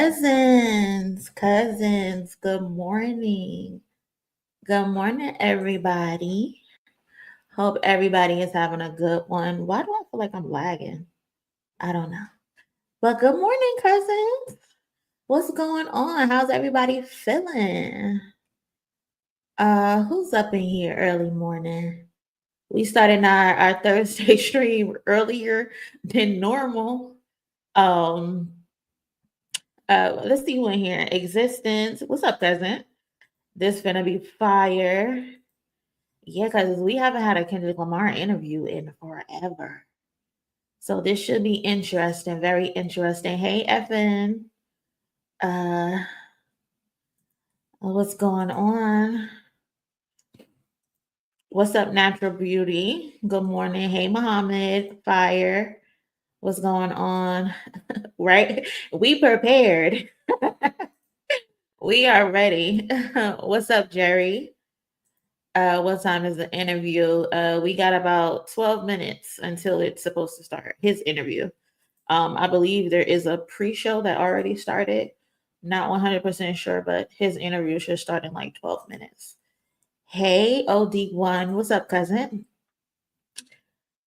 Cousins, good morning. Good morning, everybody. Hope everybody is having a good one. Why do I feel like I'm lagging? I don't know. But good morning, cousins. What's going on? How's everybody feeling? Who's up in here early morning? We started our Thursday stream earlier than normal. Um, let's see who in here. Existence. What's up, cousin? This gonna be fire. Yeah, because we haven't had a Kendrick Lamar interview in forever. So this should be interesting, very interesting. Hey, Evan. Uh, what's going on? What's up, Natural Beauty? Good morning. Hey, Muhammad. Fire. What's going on? Right? We prepared. We are ready. What's up, Jerry? What time is the interview? We got about 12 minutes until it's supposed to start. His interview. I believe there is a pre-show that already started. Not 100% sure, but his interview should start in like 12 minutes. Hey, OD1, what's up, cousin?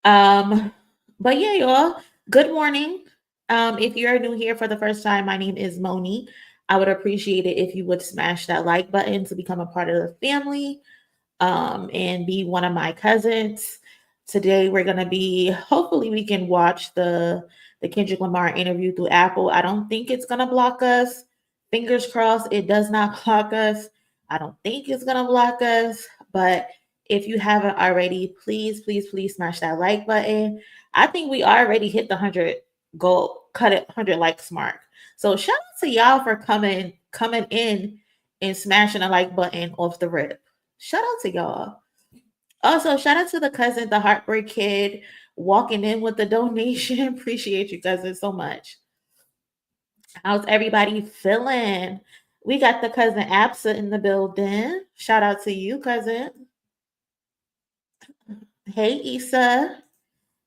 Um, but yeah, y'all, good morning. If you're new here for the first time, my name is Monie. I would appreciate it if you would smash that like button to become a part of the family and be one of my cousins. Today we're gonna be hopefully we can watch the Kendrick Lamar interview through Apple. I don't think it's gonna block us. Fingers crossed it does not block us. I don't think it's gonna block us, but if you haven't already, please smash that like button. I think we already hit the 100 goal, cut it 100 likes mark. So shout out to y'all for coming in and smashing the like button off the rip. Shout out to y'all. Also, shout out to the cousin, the Heartbreak Kid, walking in with the donation. Appreciate you, cousin, so much. How's everybody feeling? We got the cousin Absa in the building. Shout out to you, cousin. Hey, Issa.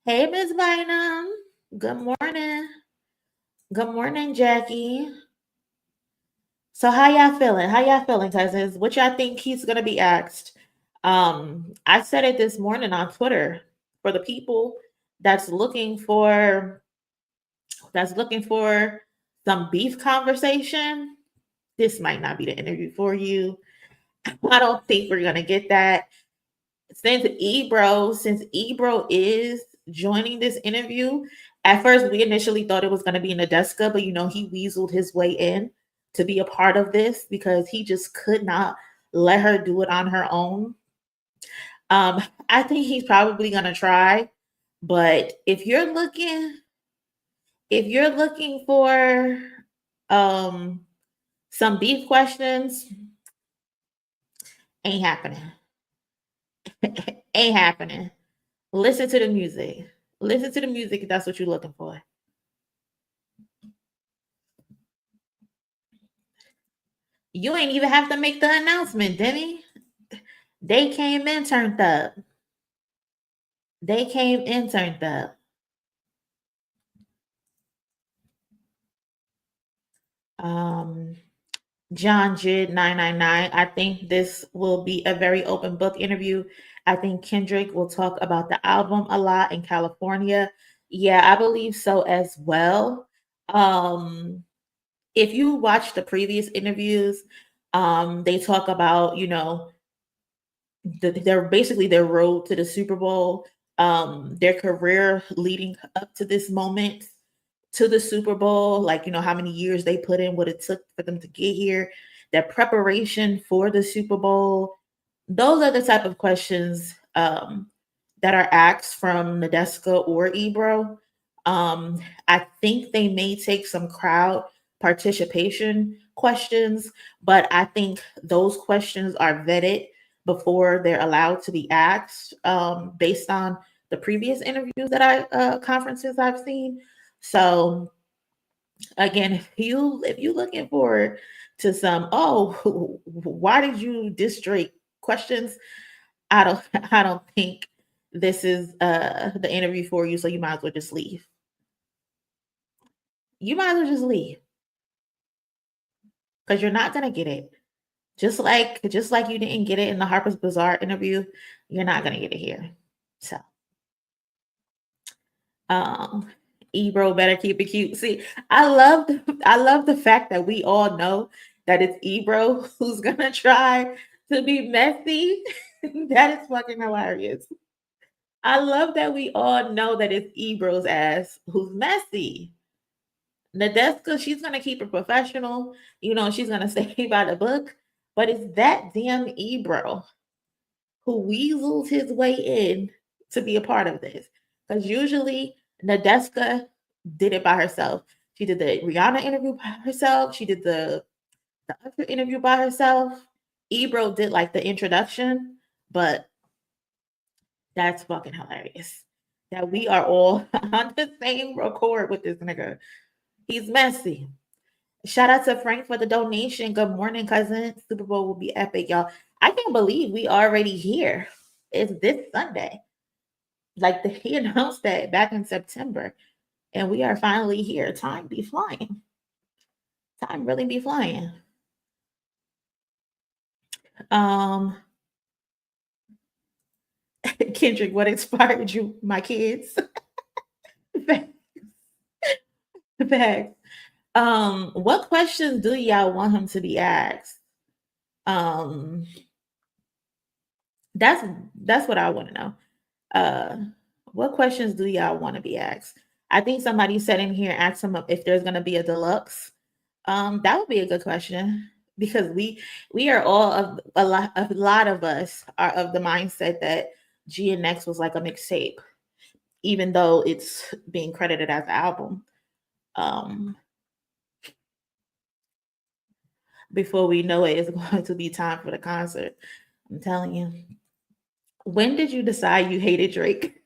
Hey, Miss Bynum. Good morning. Good morning, Jackie. So how y'all feeling? How y'all feeling, cousins? What y'all think he's gonna be asked? I said it this morning on Twitter for the people that's looking for some beef conversation. This might not be the interview for you. I don't think we're gonna get that. Since Ebro is joining this interview, at first we initially thought it was gonna be Nadeska, but he weaseled his way in to be a part of this because he just could not let her do it on her own. I think he's probably gonna try, but if you're looking for some beef questions, ain't happening. Ain't happening. Listen to the music. Listen to the music if that's what you're looking for. You ain't even have to make the announcement, Demi. They came in turned up. They came in turned up. Um, John Jid 999. I think this will be a very open book interview. I think Kendrick will talk about the album a lot in California. Yeah, I believe so as well. Um, if you watch the previous interviews, they talk about, their basically their road to the Super Bowl, their career leading up to this moment to the Super Bowl, like how many years they put in, what it took for them to get here, their preparation for the Super Bowl. Those are the type of questions that are asked from Nadeska or Ebro. I think they may take some crowd participation questions, but I think those questions are vetted before they're allowed to be asked based on the previous interviews that conferences I've seen. So again, if you looking forward to some why did you diss Drake questions, I don't I don't think this is the interview for you, so you might as well just leave. You might as well just leave. because you're not gonna get it. Just like you didn't get it in the Harper's Bazaar interview, you're not gonna get it here. So um Ebro better keep it cute. See, I love the fact that we all know that it's Ebro who's gonna try to be messy. That is fucking hilarious. I love that we all know that it's Ebro's ass who's messy. Nadeska, she's gonna keep it professional, she's gonna stay by the book, but it's that damn Ebro who weasels his way in to be a part of this. Because usually Nadeska did it by herself. She did the Rihanna interview by herself. She did the other interview by herself. Ebro did like the introduction, but that's fucking hilarious. That we are all on the same record with this nigga. He's messy. Shout out to Frank for the donation. Good morning, cousin. Super Bowl will be epic, y'all. I can't believe we already here. It's this Sunday. Like he announced that back in September, and we are finally here. Time be flying. Time really be flying. Kendrick, what inspired you, my kids? Facts. What questions do y'all want him to be asked? That's what I want to know. What questions do y'all want to be asked? I think somebody said in here, ask him if there's gonna be a deluxe. That would be a good question because we are all of a lot of us are of the mindset that G and X was like a mixtape, even though it's being credited as an album. Before we know it, it's going to be time for the concert. I'm telling you. When did you decide you hated Drake?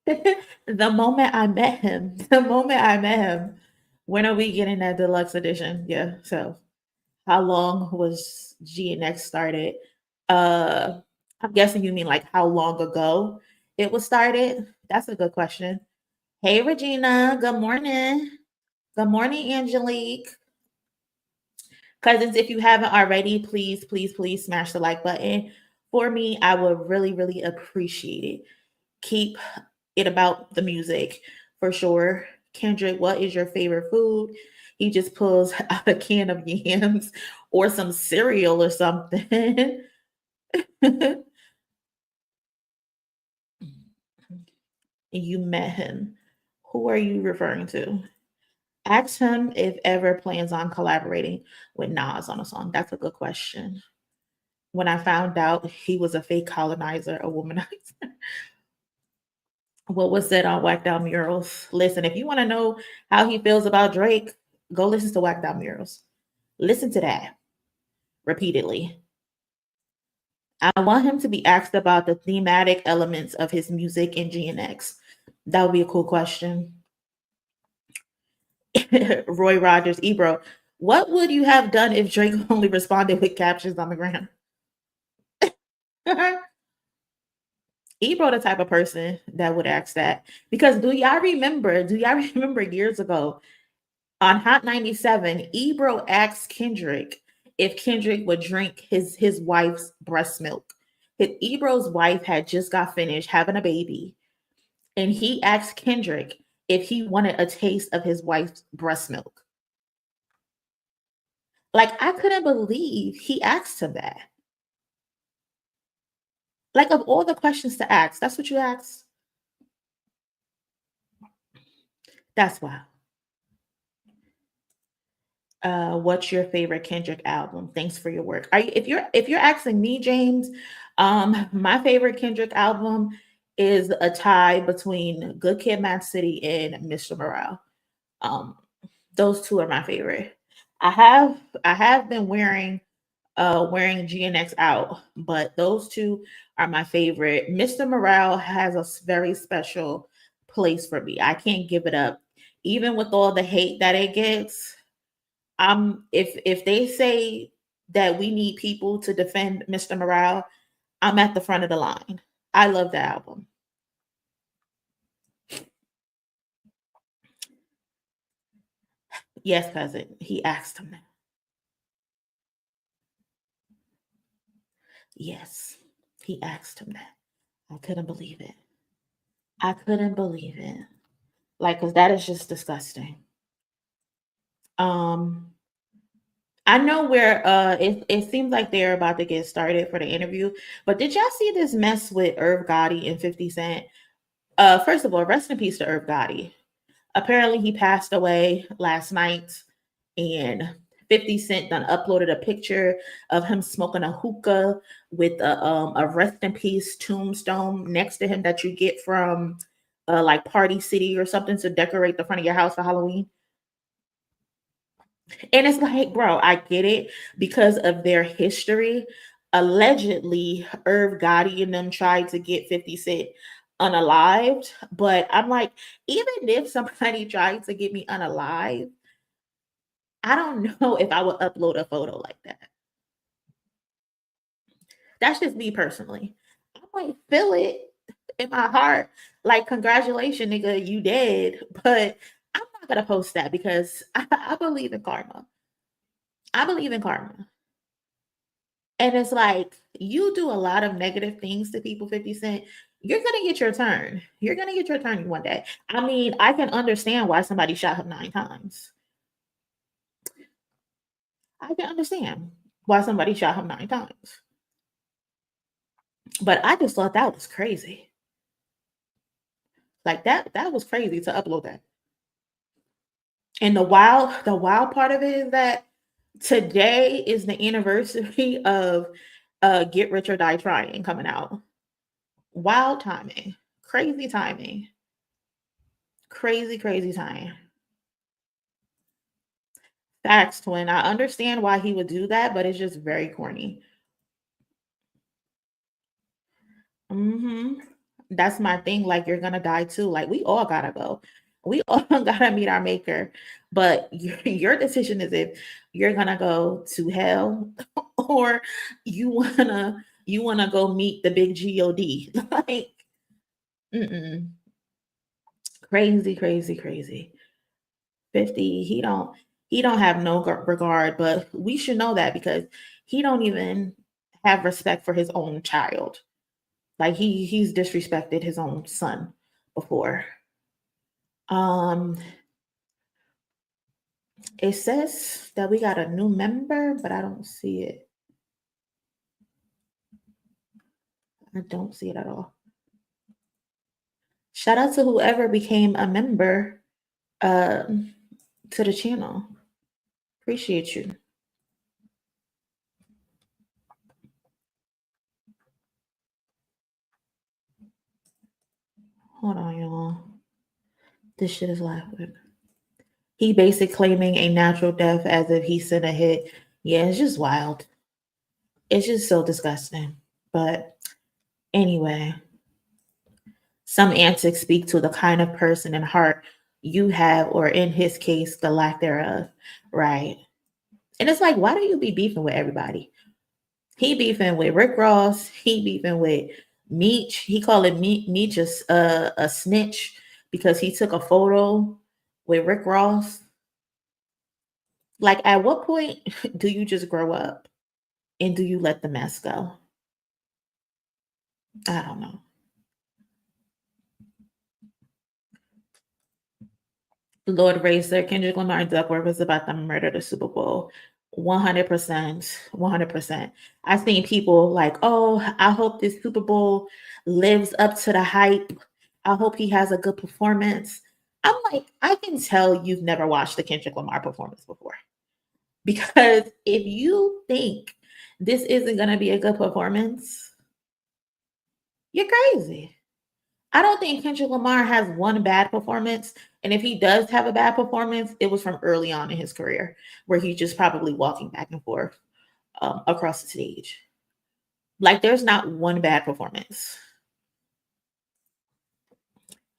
The moment I met him. The moment I met him. When are we getting that deluxe edition? Yeah. So how long was G and X started? I'm guessing you mean like how long ago it was started? That's a good question. Hey Regina, good morning. Good morning, Angelique. Cousins, if you haven't already, please, please, please smash the like button. For me, I would really, really appreciate it. Keep it about the music for sure. Kendrick, what is your favorite food? He just pulls out a can of yams or some cereal or something. You met him. Who are you referring to? Ask him if ever plans on collaborating with Nas on a song. That's a good question. When I found out he was a fake colonizer, a womanizer. What was said on Whacked Out Murals? Listen, if you want to know how he feels about Drake, go listen to Whacked Out Murals. Listen to that repeatedly. I want him to be asked about the thematic elements of his music in GNX. That would be a cool question. Roy Rogers, Ebro, what would you have done if Drake only responded with captions on the ground? Ebro the type of person that would ask that. Because do y'all remember years ago on Hot 97, Ebro asked Kendrick if Kendrick would drink his wife's breast milk. Ebro's wife had just got finished having a baby, and he asked Kendrick if he wanted a taste of his wife's breast milk. Like, I couldn't believe he asked him that. Like, of all the questions to ask, that's what you asked? That's wild. What's your favorite Kendrick album? Thanks for your work. If you're asking me, James, my favorite Kendrick album is a tie between Good Kid, Mad City and Mr. Morale. Those two are my favorite. I have been wearing GNX out, but those two are my favorite. Mr. Morale has a very special place for me. I can't give it up, even with all the hate that it gets. If they say that we need people to defend Mr. Morale, I'm at the front of the line. I love the album. Yes, cousin. He asked him that. Yes, he asked him that. I couldn't believe it. I couldn't believe it. Like, because that is just disgusting. Um, I know where it seems like they're about to get started for the interview, but did y'all see this mess with Irv Gotti and 50 Cent? First of all, rest in peace to Irv Gotti. Apparently he passed away last night, and 50 Cent done uploaded a picture of him smoking a hookah with a rest in peace tombstone next to him that you get from like Party City or something to decorate the front of your house for Halloween. And it's like, bro, I get it because of their history. Allegedly, Irv Gotti and them tried to get 50 Cent unalived. But I'm like, even if somebody tried to get me unalive, I don't know if I would upload a photo like that. That's just me personally. I might feel it in my heart, like, congratulations, nigga, you dead. But I'm not gonna post that because I believe in karma. I believe in karma. And it's like, you do a lot of negative things to people, 50 Cent. You're going to get your turn. You're going to get your turn one day. I mean, I can understand why somebody shot him 9 times. I can understand why somebody shot him 9 times. But I just thought that was crazy. Like that was crazy to upload that. And the wild part of it is that today is the anniversary of Get Rich or Die Trying coming out. Wild timing. Crazy timing. Crazy timing. Facts, twin. I understand why he would do that, but it's just very corny. That's my thing. Like, you're gonna die too. Like, we all gotta go. We all gotta meet our maker. But your decision is if you're gonna go to hell or you wanna go meet the big God. Like, mm-mm. Crazy. 50, he don't have no regard, but we should know that because he don't even have respect for his own child. Like, he's disrespected his own son before. Um, it says that we got a new member, but I don't see it. I don't see it at all. Shout out to whoever became a member to the channel. Appreciate you. Hold on, y'all. This shit is laughing. He basically claiming a natural death as if he sent a hit. Yeah, it's just wild. It's just so disgusting. But anyway, some antics speak to the kind of person and heart you have, or in his case, the lack thereof. Right. And it's like, why do you be beefing with everybody? He beefing with Rick Ross. He beefing with Meech. He calling Meech a snitch because he took a photo with Rick Ross. Like, at what point do you just grow up and do you let the mess go? I don't know. Lord Racer, Kendrick Lamar and Duckworth was about to murder the Super Bowl. 100%. 100%. I've seen people like, oh, I hope this Super Bowl lives up to the hype. I hope he has a good performance. I'm like, I can tell you've never watched the Kendrick Lamar performance before. Because if you think this isn't going to be a good performance, you're crazy. I don't think Kendrick Lamar has one bad performance. And if he does have a bad performance, it was from early on in his career where he's just probably walking back and forth across the stage. Like, there's not one bad performance.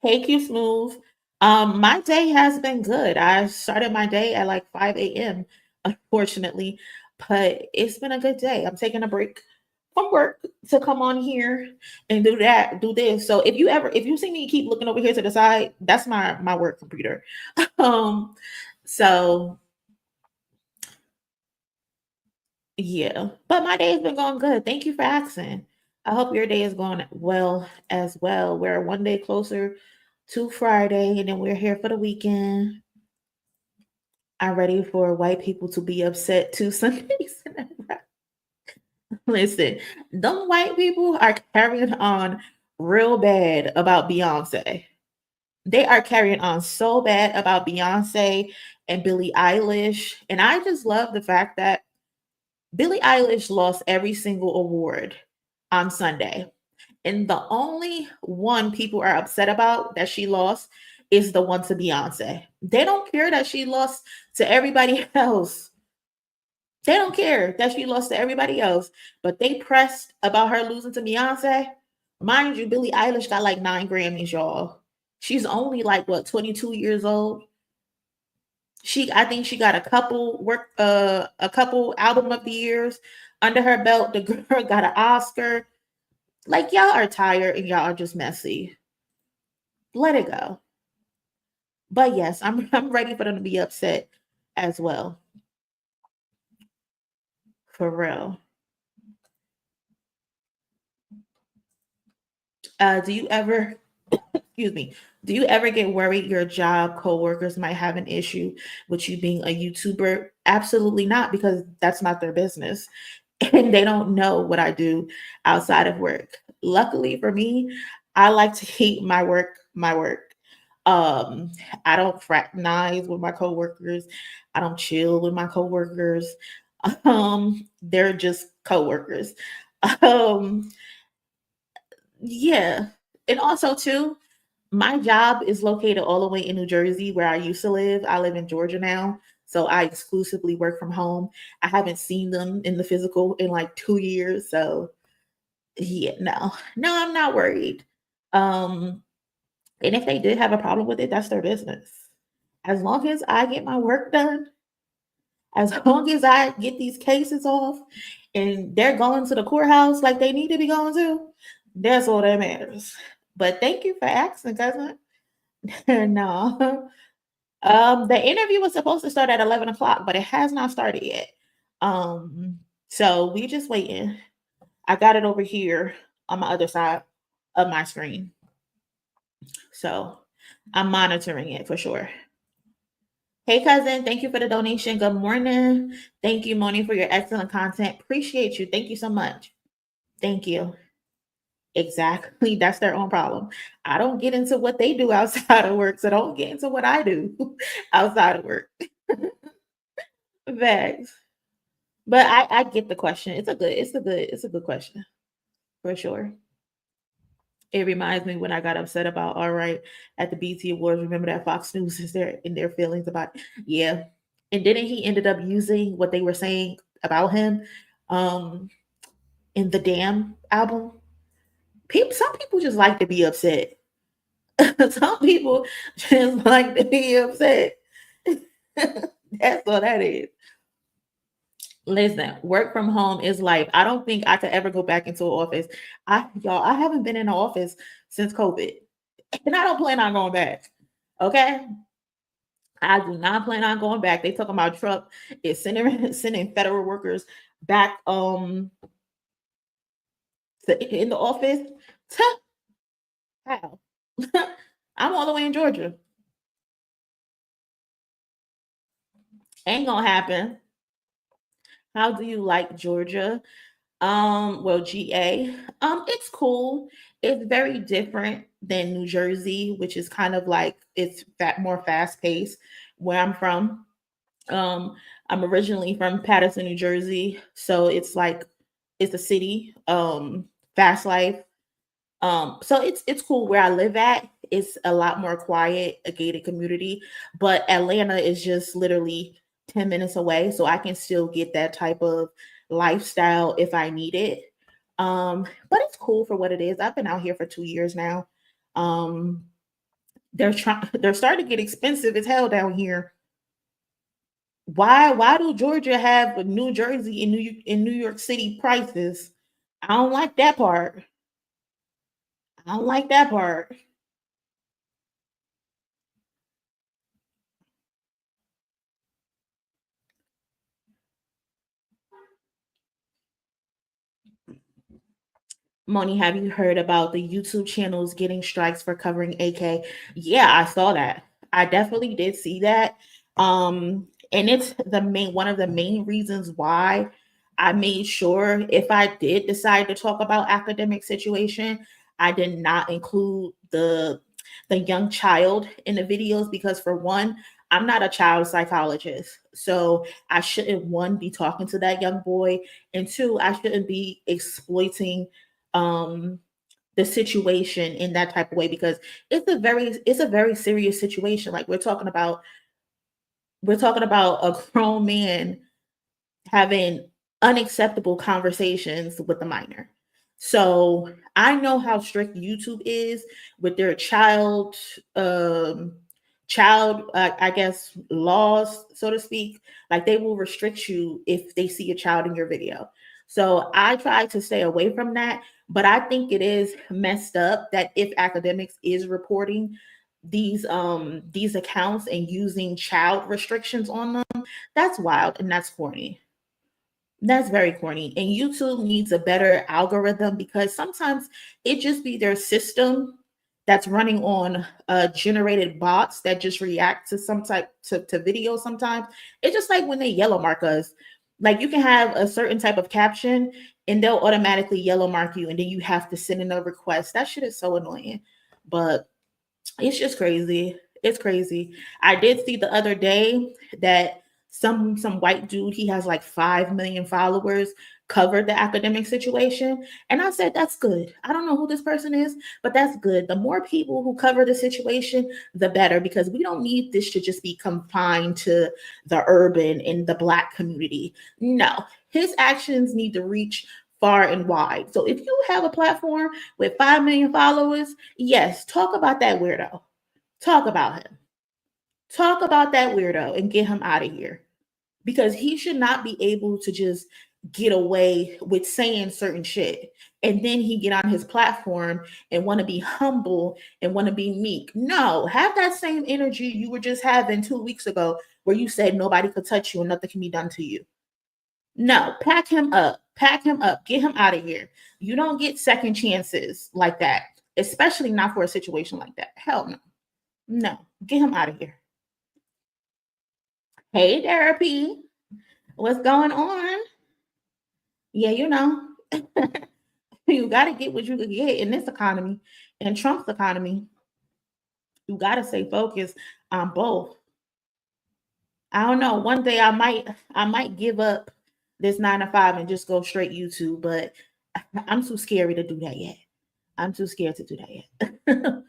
Hey, Q Smooth. My day has been good. I started my day at like 5 a.m., unfortunately, but it's been a good day. I'm taking a break from work to come on here and do this. So if you see me keep looking over here to the side, that's my work computer. So yeah, but my day's been going good. Thank you for asking. I hope your day is going well as well. We're one day closer to Friday, and then we're here for the weekend. I'm ready for white people to be upset 2 Sundays in a row. Listen, them white people are carrying on real bad about Beyonce. They are carrying on so bad about Beyonce and Billie Eilish. And I just love the fact that Billie Eilish lost every single award on Sunday. And the only one people are upset about that she lost is the one to Beyonce. They don't care that she lost to everybody else. They don't care that she lost to everybody else, but they pressed about her losing to Beyonce. Mind you, Billie Eilish got like 9 Grammys, y'all. She's only like what 22 years old. I think she got a couple album of the years under her belt. The girl got an Oscar. Like y'all are tired and y'all are just messy. Let it go. But yes, I'm ready for them to be upset as well. For real. Do you ever excuse me, do you ever get worried your job coworkers might have an issue with you being a YouTuber? Absolutely not, because that's not their business. And they don't know what I do outside of work. Luckily for me, I like to keep my work my work. Um, I don't fraternize with my coworkers. I don't chill with my coworkers. They're just coworkers. Um, yeah. And also too, my job is located all the way in New Jersey where I used to live. I live in Georgia now. So I exclusively work from home. I haven't seen them in the physical in like 2 years. So yeah, no. No, I'm not worried. Um, and if they did have a problem with it, that's their business. As long as I get my work done, as long as I get these cases off and they're going to the courthouse like they need to be going to, that's all that matters. But thank you for asking, cousin. No. The interview was supposed to start at 11 o'clock, but it has not started yet. So we just waiting. I got it over here on my other side of my screen. So I'm monitoring it for sure. Hey cousin, thank you for the donation. Good morning. Thank you, Monie, for your excellent content. Appreciate you. Thank you so much. Thank you. Exactly. That's their own problem. I don't get into what they do outside of work, so don't get into what I do outside of work. Facts. But I get the question. It's a good question for sure. It reminds me when I got upset about all right at the BT Awards. Remember that Fox News is there in their feelings about it? Yeah. And didn't he ended up using what they were saying about him um in the Damn album? Some people just like to be upset. Some people just like to be upset. That's all that is. Listen, work from home is life. I don't think I could ever go back into an office. I haven't been in an office since COVID. And I don't plan on going back. Okay? I do not plan on going back. They talking about Trump is sending federal workers back in the office. Tuh, how? I'm all the way in Georgia. Ain't gonna happen. How do you like Georgia? Well, GA. It's cool. It's very different than New Jersey, which is kind of like more fast paced where I'm from. I'm originally from Patterson, New Jersey, so it's a city, fast life. So it's cool where I live at. It's a lot more quiet, a gated community, but Atlanta is just literally 10 minutes away, so I can still get that type of lifestyle if I need it. But it's cool for what it is. I've been out here for 2 years now. Um, they're starting to get expensive as hell down here. Why do Georgia have New Jersey and New York City prices? I don't like that part. I don't like that part. Moni, have you heard about the YouTube channels getting strikes for covering AK? Yeah, I saw that. I definitely did see that. And it's the main one of the main reasons why I made sure if I did decide to talk about academic situation, I did not include the young child in the videos because for one, I'm not a child psychologist. So I shouldn't one be talking to that young boy, and two, I shouldn't be exploiting um the situation in that type of way because it's a very serious situation. Like we're talking about a grown man having unacceptable conversations with a minor. So I know how strict YouTube is with their I guess laws, so to speak. Like they will restrict you if they see a child in your video. So I try to stay away from that, but I think it is messed up that if academics is reporting these accounts and using child restrictions on them, that's wild and that's corny. That's very corny. And YouTube needs a better algorithm because sometimes it just be their system that's running on generated bots that just react to some type to video sometimes. It's just like when they yellow mark us. Like you can have a certain type of caption and they'll automatically yellow mark you and then you have to send in a request. That shit is so annoying. But it's just crazy. It's crazy. I did see the other day that some white dude, he has like 5 million followers, covered the academic situation. And I said, that's good. I don't know who this person is, but that's good. The more people who cover the situation, the better, because we don't need this to just be confined to the urban and the Black community. No, his actions need to reach far and wide. So if you have a platform with 5 million followers, yes, talk about that weirdo. Talk about him. Talk about that weirdo and get him out of here because he should not be able to just get away with saying certain shit and then he get on his platform and want to be humble and want to be meek. No, have that same energy you were just having 2 weeks ago where you said nobody could touch you and nothing can be done to you. No, pack him up. Pack him up. Get him out of here. You don't get second chances like that, especially not for a situation like that. Hell no. No, get him out of here. Hey, therapy. What's going on? Yeah, you got to get what you can get in this economy. In Trump's economy, you got to stay focused on both. I don't know. One day I might give up this 9 to 5 and just go straight YouTube, but I'm too scary to do that yet. I'm too scared to do that yet.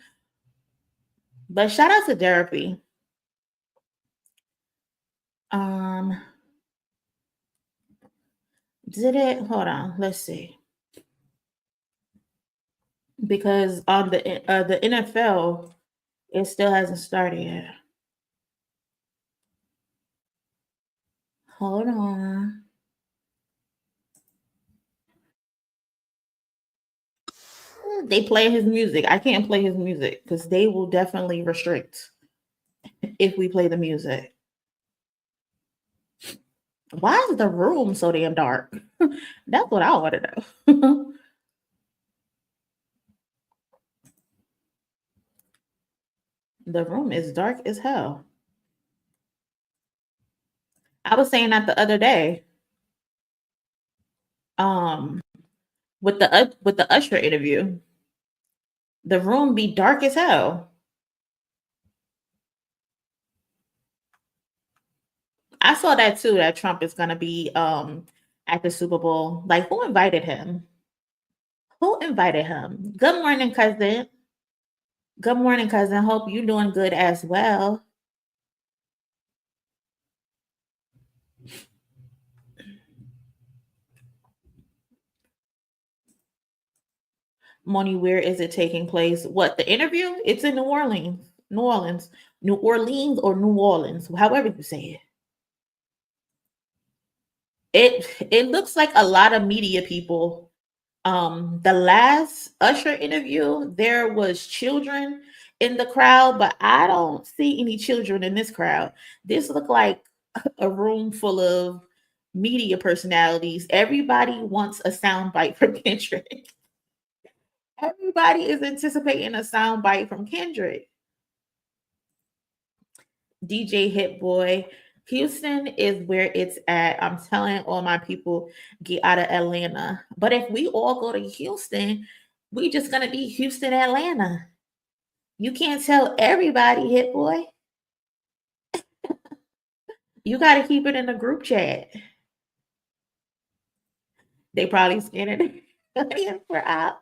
But shout out to therapy. Um, did it? Hold on. Let's see. Because on the NFL, it still hasn't started yet. Hold on. They play his music. I can't play his music because they will definitely restrict if we play the music. Why is the room so damn dark? That's what I want to know. The room is dark as hell. I was saying that the other day, um, with the Usher interview, the room be dark as hell. I saw that too. That Trump is gonna be at the Super Bowl. Like, who invited him? Who invited him? Good morning, cousin. Good morning, cousin. Hope you doing good as well. Monie, where is it taking place? What, the interview? It's in New Orleans. New Orleans. New Orleans or New Orleans, however you say it. It looks like a lot of media people. The last Usher interview, there was children in the crowd, but I don't see any children in this crowd. This looked like a room full of media personalities. Everybody wants a soundbite from Kendrick. Everybody is anticipating a soundbite from Kendrick. DJ Hit Boy. Houston is where it's at. I'm telling all my people, get out of Atlanta. But if we all go to Houston, we just gonna be Houston, Atlanta. You can't tell everybody, Hit Boy. You gotta keep it in the group chat. They probably scanning it for out.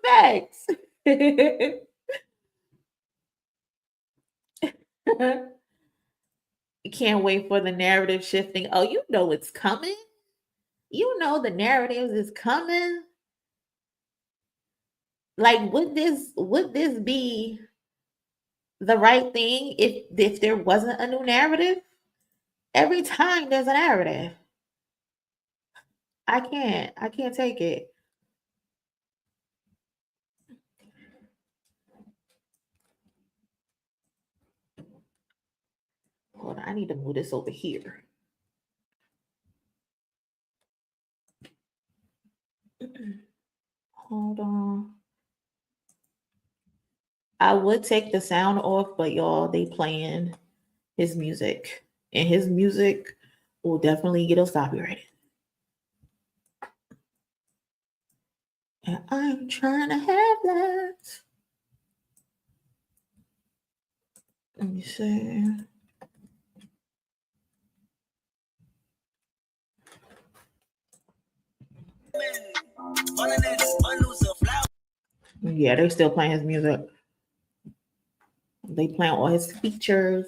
Facts. Can't wait for the narrative shifting. Oh, you know it's coming. You know the narratives is coming. Like, would this be the right thing if there wasn't a new narrative? Every time there's a narrative. I can't take it. Hold on, I need to move this over here. Hold on. I would take the sound off, but y'all, they playing his music. And his music will definitely get us copyrighted. And I'm trying to have that. Let me see. Yeah, they're still playing his music. They playing all his features.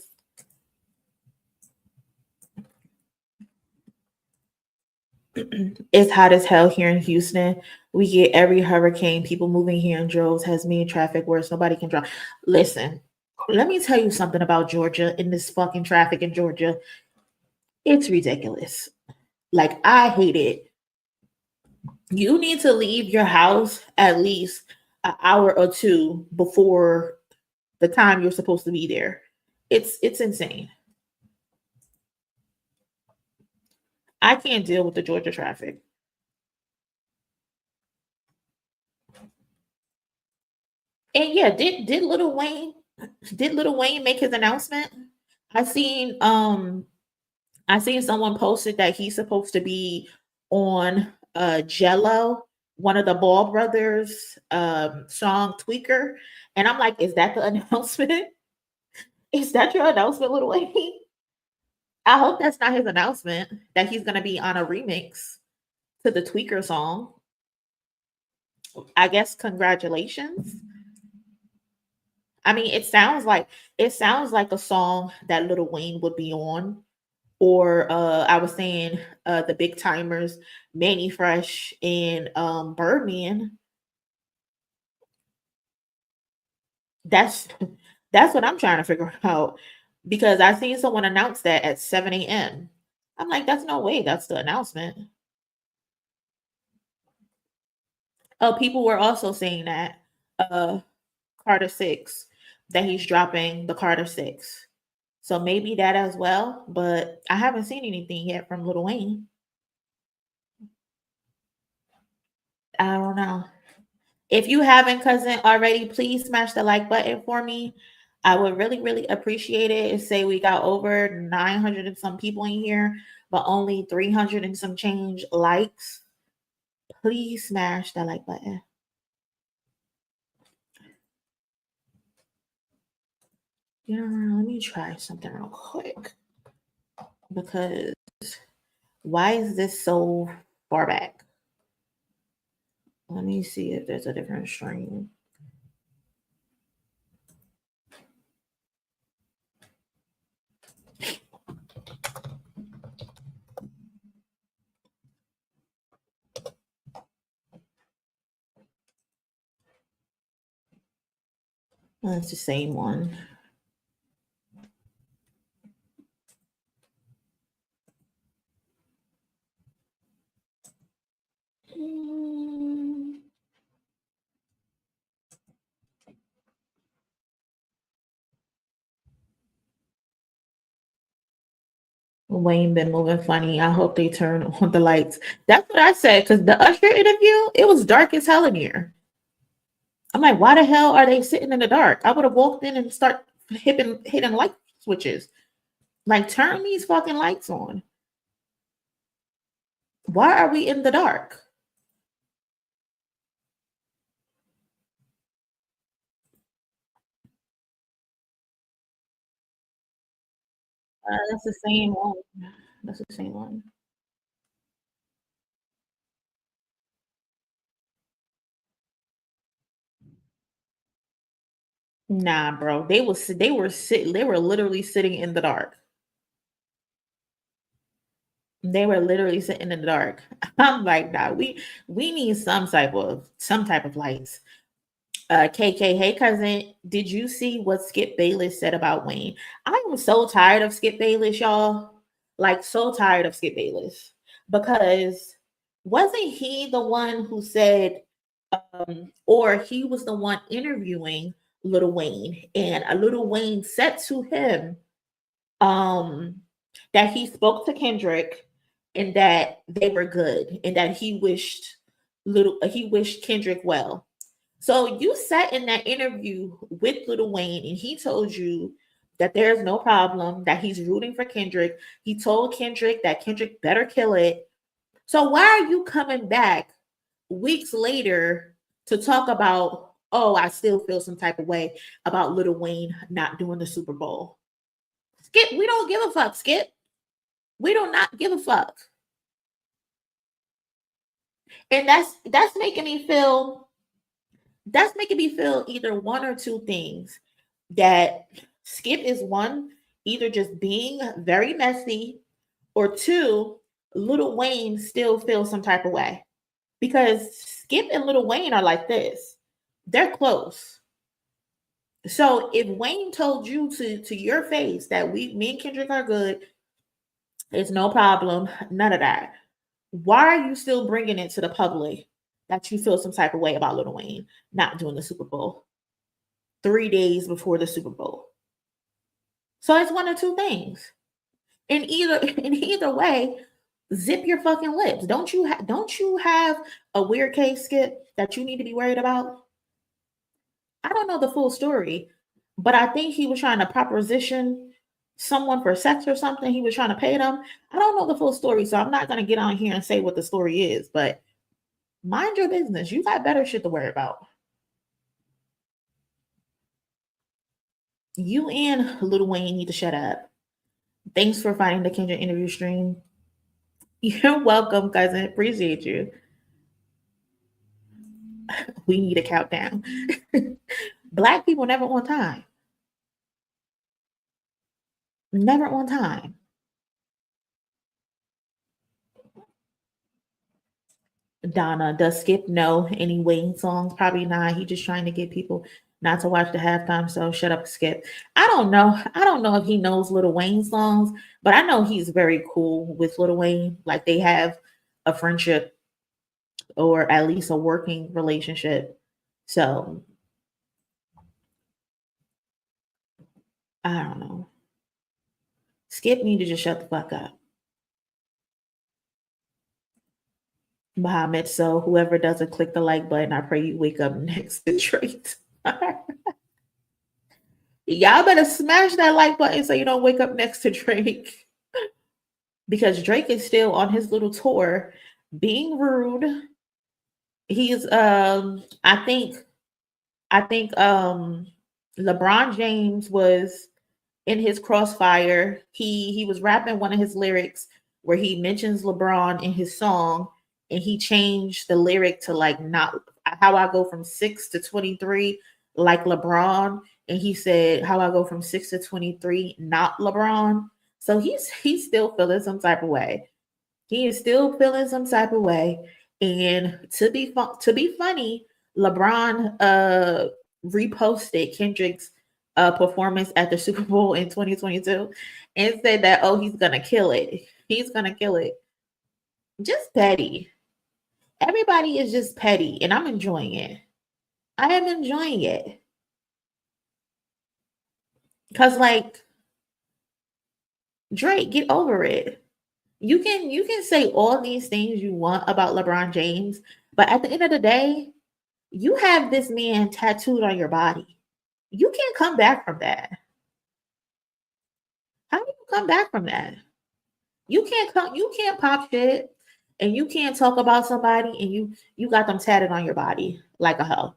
It's hot as hell here in Houston. We get every hurricane. People moving here in droves has made traffic worse. Nobody can drive. Listen, let me tell you something about Georgia in this fucking traffic in Georgia. It's ridiculous. Like, I hate it. You need to leave your house at least an hour or two before the time you're supposed to be there. It's insane. I can't deal with the Georgia traffic. And yeah, did Lil Wayne make his announcement? I seen I seen someone posted that he's supposed to be on Jello, one of the Ball brothers song Tweaker. And I'm like, is that the announcement? Is that your announcement, Lil Wayne? I hope that's not his announcement that he's gonna be on a remix to the Tweaker song. I guess congratulations. I mean, it sounds like a song that Lil Wayne would be on. Or I was saying the big timers, Manny Fresh and Birdman. That's that's what I'm trying to figure out because I seen someone announce that at 7 a.m. I'm like, that's no way. That's the announcement. Oh, people were also saying that uh Carter 6 that he's dropping the Carter 6. So maybe that as well, but I haven't seen anything yet from Lil Wayne. I don't know. If you haven't, cousin, already, please smash the like button for me. I would really, really appreciate it. Say we got over 900 and some people in here, but only 300 and some change likes. Please smash that like button. Yeah, let me try something real quick because why is this so far back? Let me see if there's a different stream. It's the same one. Wayne been moving funny. I hope they turn on the lights. That's what I said, because the Usher interview, it was dark as hell in here. I'm like, why the hell are they sitting in the dark? I would have walked in and start hitting light switches. Like, turn these fucking lights on. Why are we in the dark? That's the same one. That's the same one. Nah, bro. They were literally sitting in the dark. They were literally sitting in the dark. I'm like, nah, we need some type of lights. KK, hey cousin, did you see what Skip Bayless said about Wayne? I am so tired of Skip Bayless, y'all. Like, so tired of Skip Bayless. Because wasn't he the one who said, or he was the one interviewing Lil Wayne, and Lil Wayne said to him, um, that he spoke to Kendrick and that they were good and that he wished Kendrick well. So you sat in that interview with Lil Wayne and he told you that there's no problem, that he's rooting for Kendrick. He told Kendrick that Kendrick better kill it. So why are you coming back weeks later to talk about, oh, I still feel some type of way about Lil Wayne not doing the Super Bowl? Skip, we don't give a fuck, Skip. We do not give a fuck. And that's making me feel either one or two things. That Skip is one, either just being very messy, or two, Lil Wayne still feels some type of way. Because Skip and Lil Wayne are like this. They're close. So if Wayne told you to your face that me and Kendrick are good, it's no problem, none of that. Why are you still bringing it to the public that you feel some type of way about Lil Wayne not doing the Super Bowl 3 days before the Super Bowl? So it's one of two things. In either way, zip your fucking lips. Don't you have a weird case, Skip, that you need to be worried about? I don't know the full story, but I think he was trying to proposition someone for sex or something. He was trying to pay them. I don't know the full story, so I'm not gonna get on here and say what the story is, but mind your business. You got better shit to worry about. You and Lil Wayne need to shut up. Thanks for finding the Kendrick interview stream. You're welcome, cousin. Appreciate you. We need a countdown. Black people never on time. Never on time. Donna, does Skip know any Wayne songs? Probably not. He just trying to get people not to watch the halftime. So shut up, Skip. I don't know. I don't know if he knows Lil Wayne songs, but I know he's very cool with Lil Wayne. Like, they have a friendship or at least a working relationship. So I don't know. Skip need to just shut the fuck up. Muhammad, so whoever doesn't click the like button, I pray you wake up next to Drake. Y'all better smash that like button so you don't wake up next to Drake. Because Drake is still on his little tour being rude. He's I think LeBron James was in his crossfire. He was rapping one of his lyrics where he mentions LeBron in his song, and he changed the lyric to like, not how I go from 6 to 23 like LeBron, and he said how I go from 6 to 23 not LeBron. So he's still feeling some type of way. He is still feeling some type of way. And to be funny, LeBron reposted Kendrick's performance at the Super Bowl in 2022 and said that, oh, he's gonna kill it. He's gonna kill it. Just petty. Everybody is just petty, and I'm enjoying it. I am enjoying it. Cause like Drake, get over it. You can say all these things you want about LeBron James, but at the end of the day, you have this man tattooed on your body. You can't come back from that. How do you come back from that? You can't pop shit and you can't talk about somebody and you got them tatted on your body like a hoe.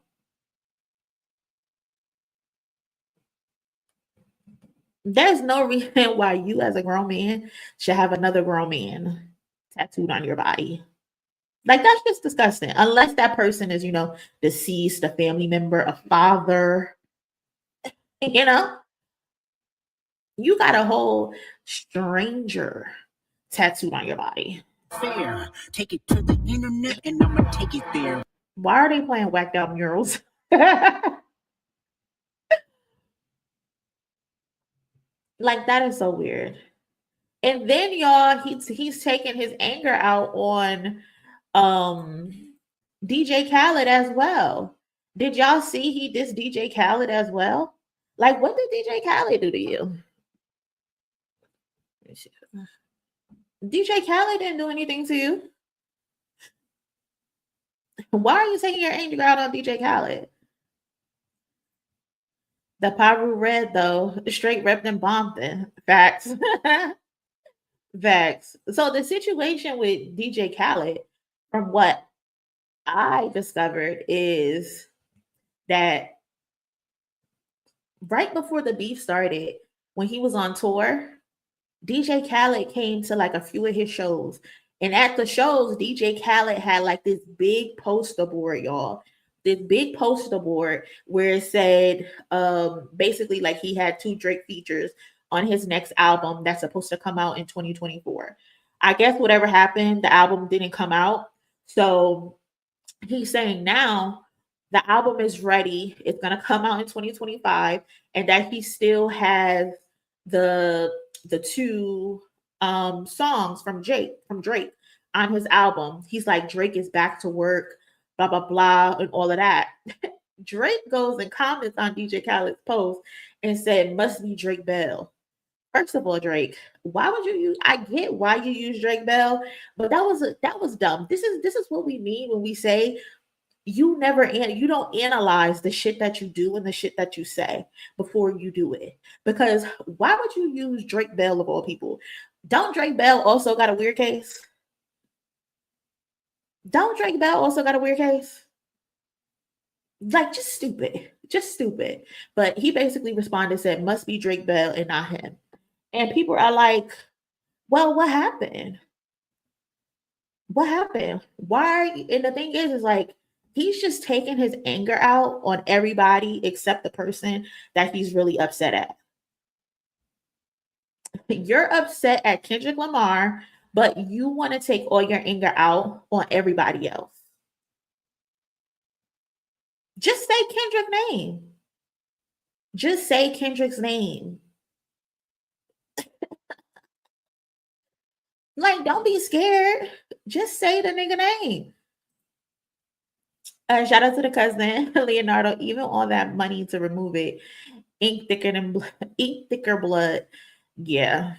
There's no reason why you as a grown man should have another grown man tattooed on your body. Like that's just disgusting. Unless that person is, deceased, a family member, a father, you know, you got a whole stranger tattooed on your body. Fair. Take it to the internet and I'm gonna take it there. Why are they playing whacked out murals? Like that is so weird. And then y'all, he's taking his anger out on um DJ Khaled as well. Did y'all see he dissed DJ Khaled as well? Like, what did DJ Khaled do to you? DJ Khaled didn't do anything to you. Why are you taking your anger out on DJ Khaled? The Paru Red, though, straight repped and bombed it. Facts. Facts. So the situation with DJ Khaled, from what I discovered, is that right before the beef started, when he was on tour, DJ Khaled came to like a few of his shows. And at the shows, DJ Khaled had like this big poster board, y'all. This big poster board where it said basically like he had 2 Drake features on his next album that's supposed to come out in 2024. I guess whatever happened, the album didn't come out. So he's saying now the album is ready. It's going to come out in 2025 and that he still has the 2 songs from Drake on his album. He's like, Drake is back to work, blah blah blah, and all of that. Drake goes and comments on DJ Khaled's post and said, must be Drake Bell. First of all, Drake, why would you use, I get why you use Drake Bell, but that was dumb. This is what we mean when we say you don't analyze the shit that you do and the shit that you say before you do it. Because why would you use Drake Bell of all people? Don't Drake Bell also got a weird case? Don't Drake Bell also got a weird case? Like just stupid. But he basically responded, said, must be Drake Bell and not him. And people are like, well, what happened? What happened? Why? And the thing is like, he's just taking his anger out on everybody except the person that he's really upset at. You're upset at Kendrick Lamar, but you want to take all your anger out on everybody else. Just say Kendrick's name. Just say Kendrick's name. Like, don't be scared. Just say the nigga name. Shout out to the cousin Leonardo. Even all that money to remove it, ink thicker blood. Yeah.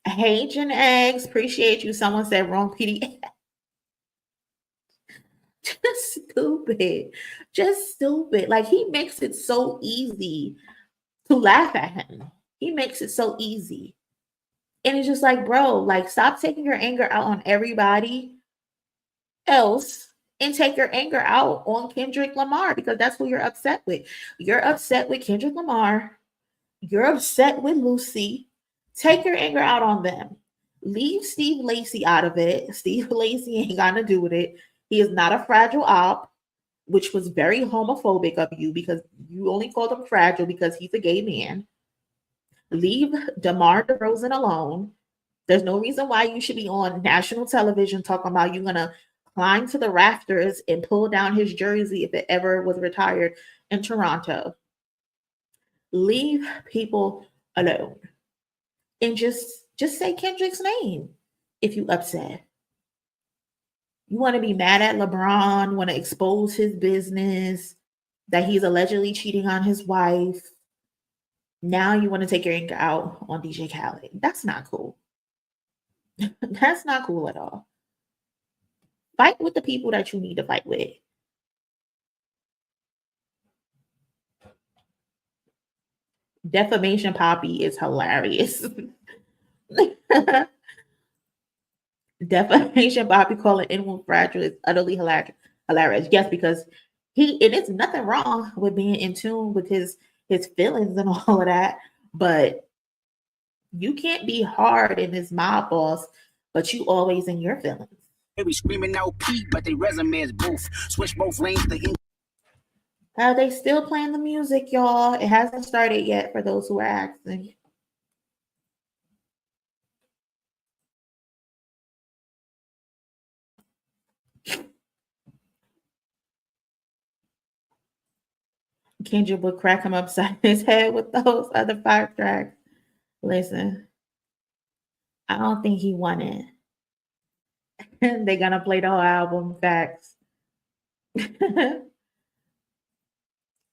Hey, Jen Eggs, appreciate you. Someone said wrong PD. Just stupid. Like he makes it so easy to laugh at him. He makes it so easy. And it's just like, bro, like stop taking your anger out on everybody else and take your anger out on Kendrick Lamar because that's who you're upset with. You're upset with Kendrick Lamar. You're upset with Lucy. Take your anger out on them. Leave Steve Lacy out of it. Steve Lacy ain't got to do with it. He is not a fragile op, which was very homophobic of you because you only called him fragile because he's a gay man. Leave DeMar DeRozan alone. There's no reason why you should be on national television talking about you're going to climb to the rafters and pull down his jersey if it ever was retired in Toronto. Leave people alone. And just say Kendrick's name if you upset. You want to be mad at LeBron, want to expose his business, that he's allegedly cheating on his wife. Now you want to take your anger out on DJ Khaled. That's not cool. That's not cool at all. Fight with the people that you need to fight with. Defamation Poppy is hilarious. Defamation Poppy calling anyone fragile is utterly hilarious. Yes, because and it's nothing wrong with being in tune with his feelings and all of that, but you can't be hard in this mob boss, but you always in your feelings. They be screaming out P, but they resume is boof. Switch both lanes to Are they still playing the music, y'all? It hasn't started yet for those who are asking. Kendrick would crack him upside his head with those other 5 tracks. Listen, I don't think he won it. They're gonna play the whole album. Facts.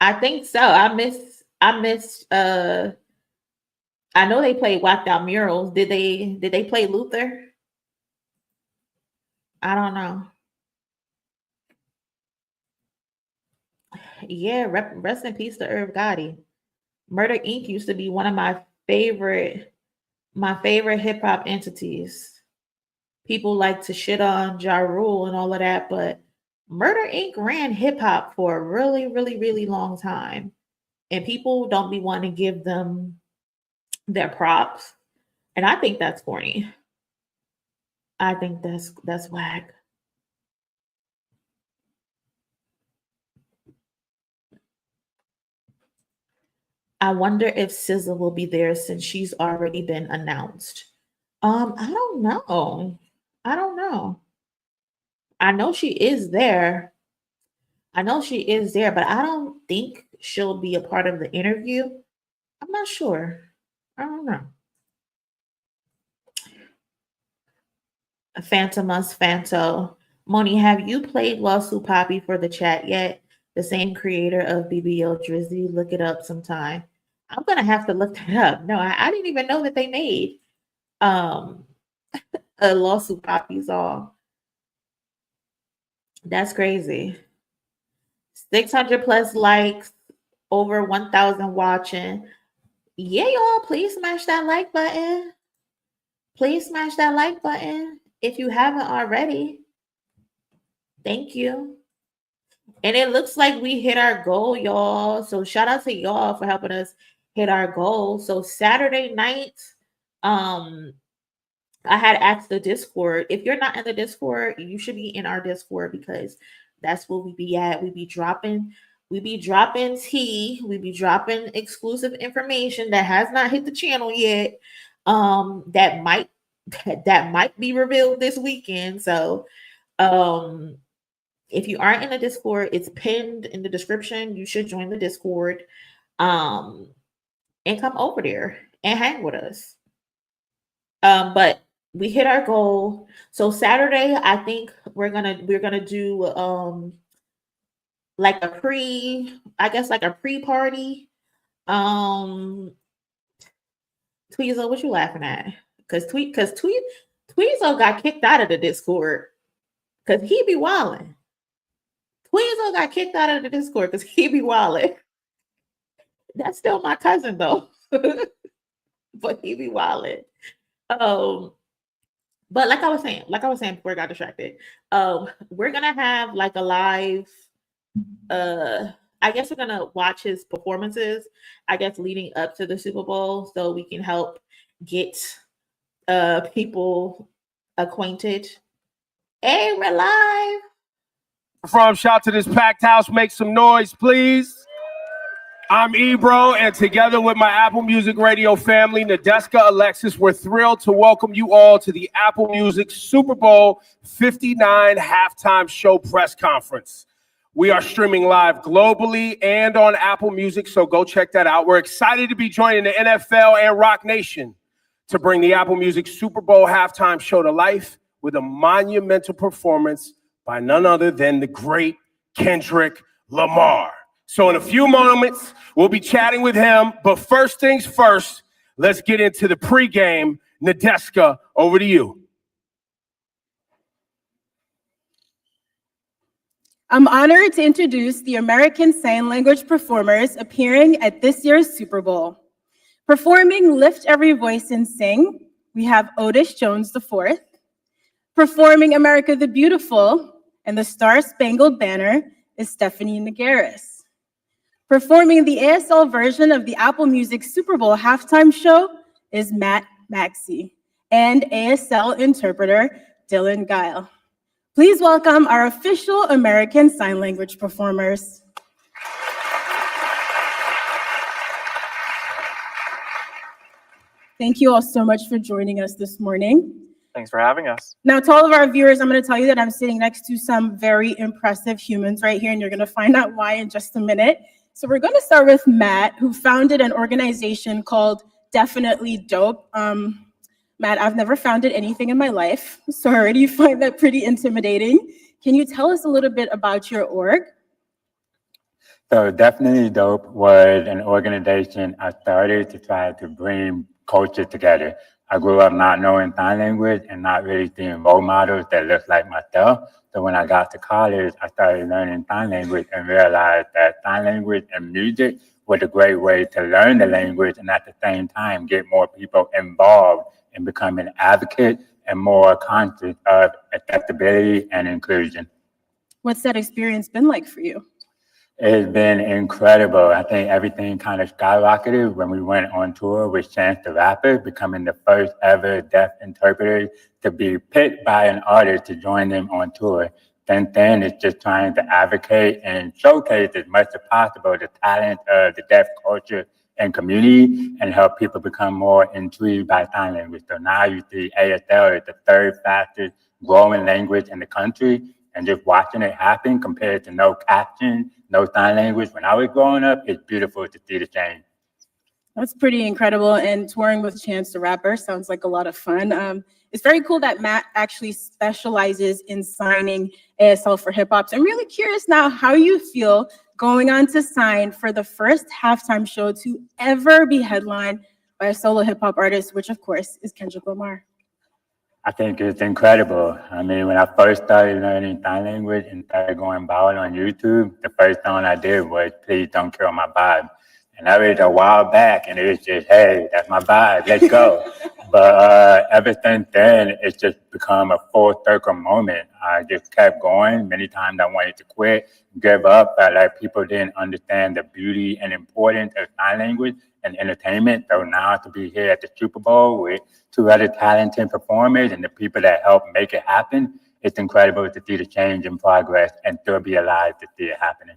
I think so. I missed I know they played Whacked Out Murals. Did they play Luther? I don't know. Yeah, rest in peace to Irv Gotti. Murder Inc. used to be one of my favorite hip hop entities. People like to shit on Ja Rule and all of that, but Murder Inc. ran hip hop for a really, really, really long time. And people don't be wanting to give them their props. And I think that's corny. I think that's whack. I wonder if SZA will be there since she's already been announced. I don't know. I don't know. I know she is there. But I don't think she'll be a part of the interview. I'm not sure. I don't know. Phantomus Phanto. Monie, have you played Lawsuit Poppy for the chat yet? The same creator of BBL Drizzy. Look it up sometime. I'm gonna have to look that up. No, I didn't even know that they made a Lawsuit Poppy song. That's crazy. 600 plus likes, over 1,000 watching. Yeah, y'all, please smash that like button. Please smash that like button if you haven't already. Thank you. And it looks like we hit our goal, y'all. So shout out to y'all for helping us hit our goal. So Saturday night, I had asked the Discord. If you're not in the Discord, you should be in our Discord because that's where we be at. We be dropping tea. We be dropping exclusive information that has not hit the channel yet. That might be revealed this weekend. So if you aren't in the Discord, it's pinned in the description. You should join the Discord and come over there and hang with us. But we hit our goal. So Saturday, I think we're gonna do like a pre-party. Tweezo, what you laughing at? Because Tweezo got kicked out of the Discord because he be wilding. Tweezo got kicked out of the Discord because he be wilding. That's still my cousin though, but he be wilding. But like I was saying before I got distracted, we're gonna have like a live. I guess we're gonna watch his performances. I guess leading up to the Super Bowl, so we can help get people acquainted. Hey, we're live. From shout to this packed house, make some noise, please. I'm Ebro, and together with my Apple Music Radio family, Nadeska, Alexis, we're thrilled to welcome you all to the Apple Music Super Bowl 59 halftime show press conference. We are streaming live globally and on Apple Music, so go check that out. We're excited to be joining the NFL and Rock Nation to bring the Apple Music Super Bowl halftime show to life with a monumental performance by none other than the great Kendrick Lamar. So in a few moments, we'll be chatting with him. But first things first, let's get into the pregame. Nadeska, over to you. I'm honored to introduce the American Sign Language performers appearing at this year's Super Bowl. Performing Lift Every Voice and Sing, we have Otis Jones IV. Performing America the Beautiful and the Star Spangled Banner is Stephanie Nagaris. Performing the ASL version of the Apple Music Super Bowl halftime show is Matt Maxey and ASL interpreter Dylan Guile. Please welcome our official American Sign Language performers. Thank you all so much for joining us this morning. Thanks for having us. Now, to all of our viewers, I'm going to tell you that I'm sitting next to some very impressive humans right here, and you're going to find out why in just a minute. So we're going to start with Matt, who founded an organization called Definitely Dope. Matt, I've never founded anything in my life, so I already find that pretty intimidating. Can you tell us a little bit about your org? So Definitely Dope was an organization I started to try to bring culture together. I grew up not knowing sign language and not really seeing role models that looked like myself. So when I got to college, I started learning sign language and realized that sign language and music was a great way to learn the language and at the same time get more people involved and become an advocate and more conscious of accessibility and inclusion. What's that experience been like for you? It's been incredible. I think everything kind of skyrocketed when we went on tour with Chance the Rapper, becoming the first ever deaf interpreter to be picked by an artist to join them on tour. Since then, it's just trying to advocate and showcase as much as possible the talent of the deaf culture and community and help people become more intrigued by sign language. So now you see ASL is the third fastest growing language in the country, and just watching it happen compared to no caption, no sign language. When I was growing up, it's beautiful to see the change. That's pretty incredible, and touring with Chance the Rapper sounds like a lot of fun. It's very cool that Matt actually specializes in signing ASL for hip hop. So I'm really curious now how you feel going on to sign for the first halftime show to ever be headlined by a solo hip hop artist, which of course is Kendrick Lamar. I think it's incredible. I mean, when I first started learning sign language and started going viral on YouTube, the first song I did was Please Don't Kill My Vibe. And that was a while back, and it was just, hey, that's my vibe, let's go. But ever since then, it's just become a full circle moment. I just kept going. Many times I wanted to quit, give up, but like people didn't understand the beauty and importance of sign language and entertainment. So now to be here at the Super Bowl with two other talented performers and the people that helped make it happen, it's incredible to see the change and progress and still be alive to see it happening.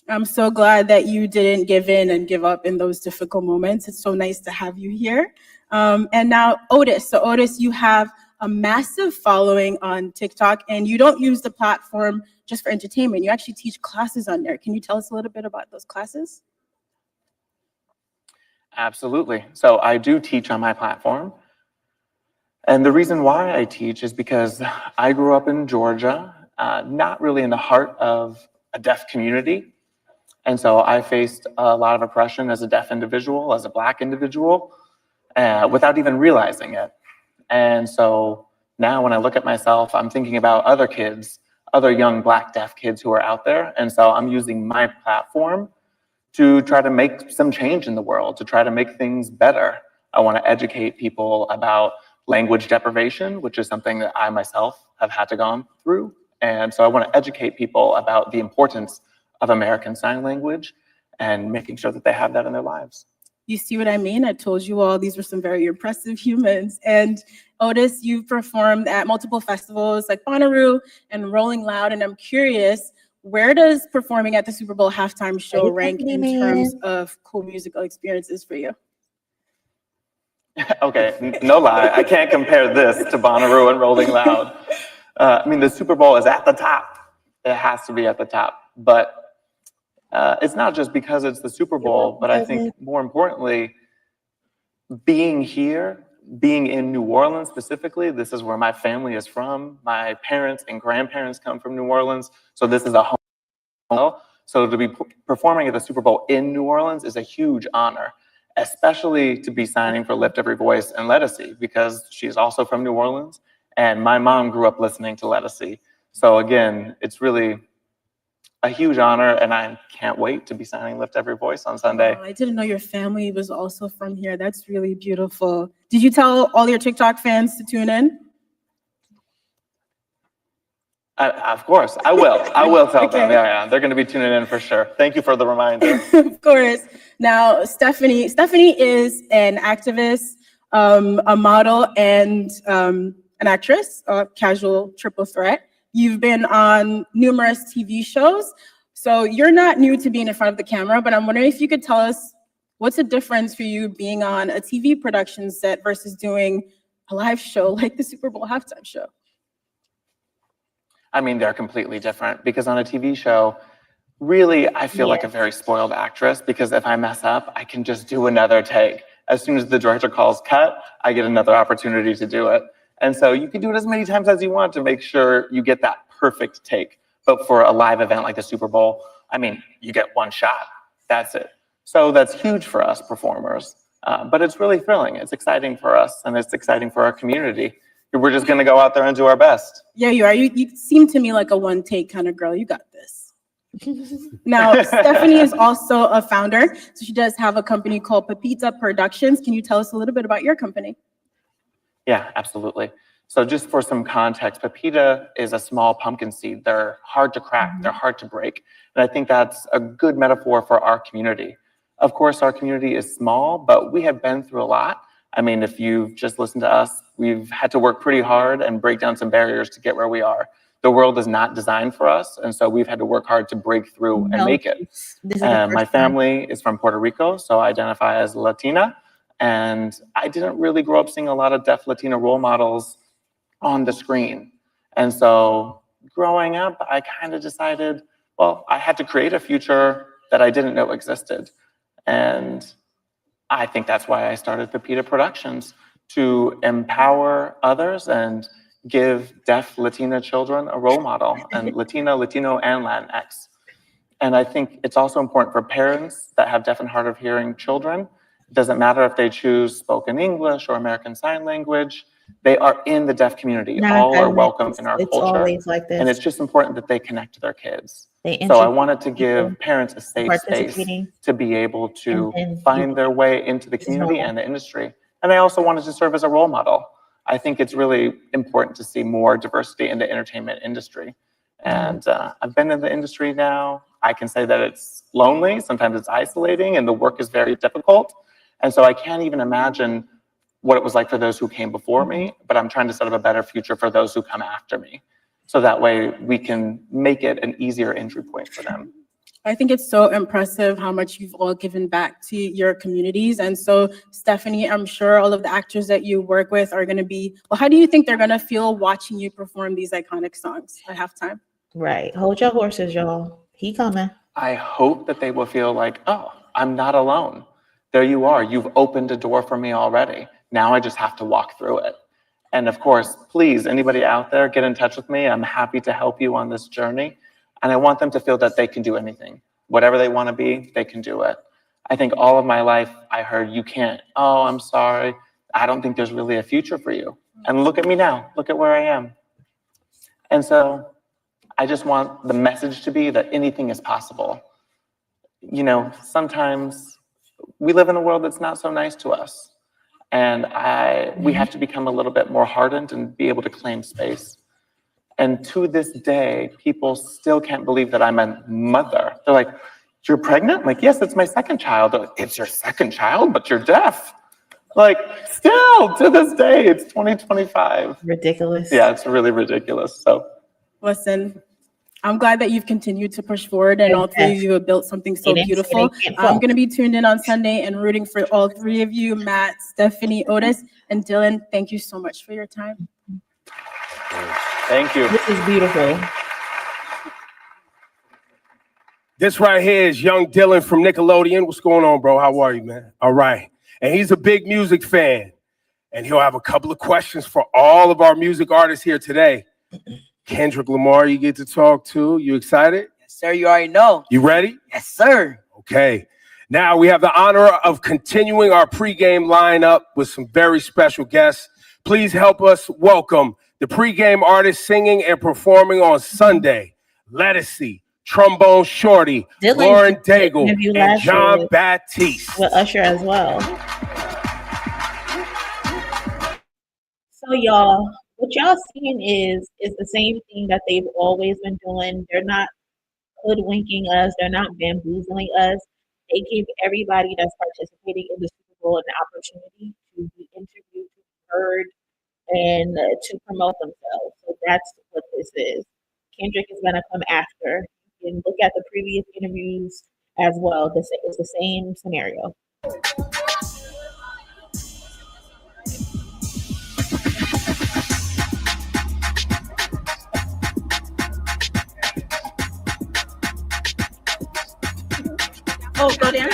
I'm so glad that you didn't give in and give up in those difficult moments. It's so nice to have you here. And now Otis. So Otis, you have a massive following on TikTok, and you don't use the platform just for entertainment. You actually teach classes on there. Can you tell us a little bit about those classes? Absolutely. So I do teach on my platform. And the reason why I teach is because I grew up in Georgia, not really in the heart of a deaf community. And so I faced a lot of oppression as a deaf individual, as a Black individual, without even realizing it. And so now when I look at myself, I'm thinking about other kids, other young Black deaf kids who are out there. And so I'm using my platform to try to make some change in the world, to try to make things better. I want to educate people about language deprivation, which is something that I myself have had to go through. And so I want to educate people about the importance of American Sign Language and making sure that they have that in their lives. You see what I mean? I told you all these were some very impressive humans. And Otis, you've performed at multiple festivals like Bonnaroo and Rolling Loud. And I'm curious, where does performing at the Super Bowl halftime show rank in terms of cool musical experiences for you? Okay, no lie, I can't compare this to Bonnaroo and Rolling Loud. I mean, the Super Bowl is at the top. It has to be at the top. But it's not just because it's the Super Bowl, but I think more importantly, being here, being in New Orleans specifically, this is where my family is from. My parents and grandparents come from New Orleans, so this is a home. So to be performing at the Super Bowl in New Orleans is a huge honor, especially to be signing for Lift Every Voice and Ledisi, because she's also from New Orleans, and my mom grew up listening to Ledisi. So again, it's really a huge honor, and I can't wait to be signing Lift Every Voice on Sunday. Oh, I didn't know your family was also from here. That's really beautiful. Did you tell all your TikTok fans to tune in? Of course, I will. I will tell them. Okay. Yeah, they're going to be tuning in for sure. Thank you for the reminder. Of course. Now, Stephanie is an activist, a model, and an actress, a casual triple threat. You've been on numerous TV shows, so you're not new to being in front of the camera, but I'm wondering if you could tell us what's the difference for you being on a TV production set versus doing a live show like the Super Bowl halftime show? I mean, they're completely different, because on a TV show, really, I feel like a very spoiled actress, because if I mess up, I can just do another take. As soon as the director calls cut, I get another opportunity to do it. And so you can do it as many times as you want to make sure you get that perfect take. But for a live event like the Super Bowl, I mean, you get one shot, that's it. So that's huge for us performers, but it's really thrilling. It's exciting for us, and it's exciting for our community. We're just gonna go out there and do our best. Yeah, you are. You seem to me like a one take kind of girl. You got this. Now, Stephanie is also a founder. So she does have a company called Pepita Productions. Can you tell us a little bit about your company? Yeah, absolutely. So just for some context, Pepita is a small pumpkin seed. They're hard to crack, they're hard to break. And I think that's a good metaphor for our community. Of course, our community is small, but we have been through a lot. I mean, if you've just listened to us, we've had to work pretty hard and break down some barriers to get where we are. The world is not designed for us, and so we've had to work hard to break through and make it. My family is from Puerto Rico, so I identify as Latina. And I didn't really grow up seeing a lot of deaf Latina role models on the screen. And so growing up, I kind of decided, well, I had to create a future that I didn't know existed. And I think that's why I started Pepita Productions, to empower others and give deaf Latina children a role model, and Latino, and Latinx. And I think it's also important for parents that have deaf and hard of hearing children. It doesn't matter if they choose spoken English or American Sign Language, they are in the deaf community. All are welcome in our culture. Always like this. And it's just important that they connect to their kids. So I wanted to give parents a safe space to be able to find their way into the community and the industry. And I also wanted to serve as a role model. I think it's really important to see more diversity in the entertainment industry. And I've been in the industry now. I can say that it's lonely, sometimes it's isolating, and the work is very difficult. And so I can't even imagine what it was like for those who came before me, but I'm trying to set up a better future for those who come after me. So that way we can make it an easier entry point for them. I think it's so impressive how much you've all given back to your communities. And so, Stephanie, I'm sure all of the actors that you work with are going to be, well, how do you think they're going to feel watching you perform these iconic songs at halftime? Right. Hold your horses, y'all. He coming. I hope that they will feel like, oh, I'm not alone. There you are. You've opened a door for me already. Now I just have to walk through it. And of course, please, anybody out there, get in touch with me. I'm happy to help you on this journey. And I want them to feel that they can do anything. Whatever they want to be, they can do it. I think all of my life, I heard, you can't. Oh, I'm sorry. I don't think there's really a future for you. And look at me now. Look at where I am. And so I just want the message to be that anything is possible. You know, sometimes we live in a world that's not so nice to us. And we have to become a little bit more hardened and be able to claim space. And to this day, people still can't believe that I'm a mother. They're like, you're pregnant? I'm like, yes, it's my second child. Like, it's your second child, but you're deaf. Like, still, to this day, it's 2025. Ridiculous. Yeah, it's really ridiculous. So, listen, I'm glad that you've continued to push forward, and all three of you have built something so beautiful. I'm going to be tuned in on Sunday and rooting for all three of you, Matt, Stephanie, Otis, and Dylan. Thank you so much for your time. Thank you. This is beautiful. This right here is young Dylan from Nickelodeon. What's going on, bro? How are you, man? All right. And he's a big music fan. And he'll have a couple of questions for all of our music artists here today. Kendrick Lamar, you get to talk to. You excited? Yes, sir. You already know. You ready? Yes, sir. Okay. Now we have the honor of continuing our pregame lineup with some very special guests. Please help us welcome the pregame artists singing and performing on Sunday. Ledisi, Trombone Shorty, Dylan Lauren Daigle, interview and last year John Batiste. with Usher as well. So y'all, what y'all seeing is the same thing that they've always been doing. They're not hoodwinking us. They're not bamboozling us. They give everybody that's participating in the Super Bowl an opportunity to be interviewed, to be heard, and to promote themselves. So that's what this is. Kendrick is going to come after. You can look at the previous interviews as well. It's the same scenario. Oh, go down.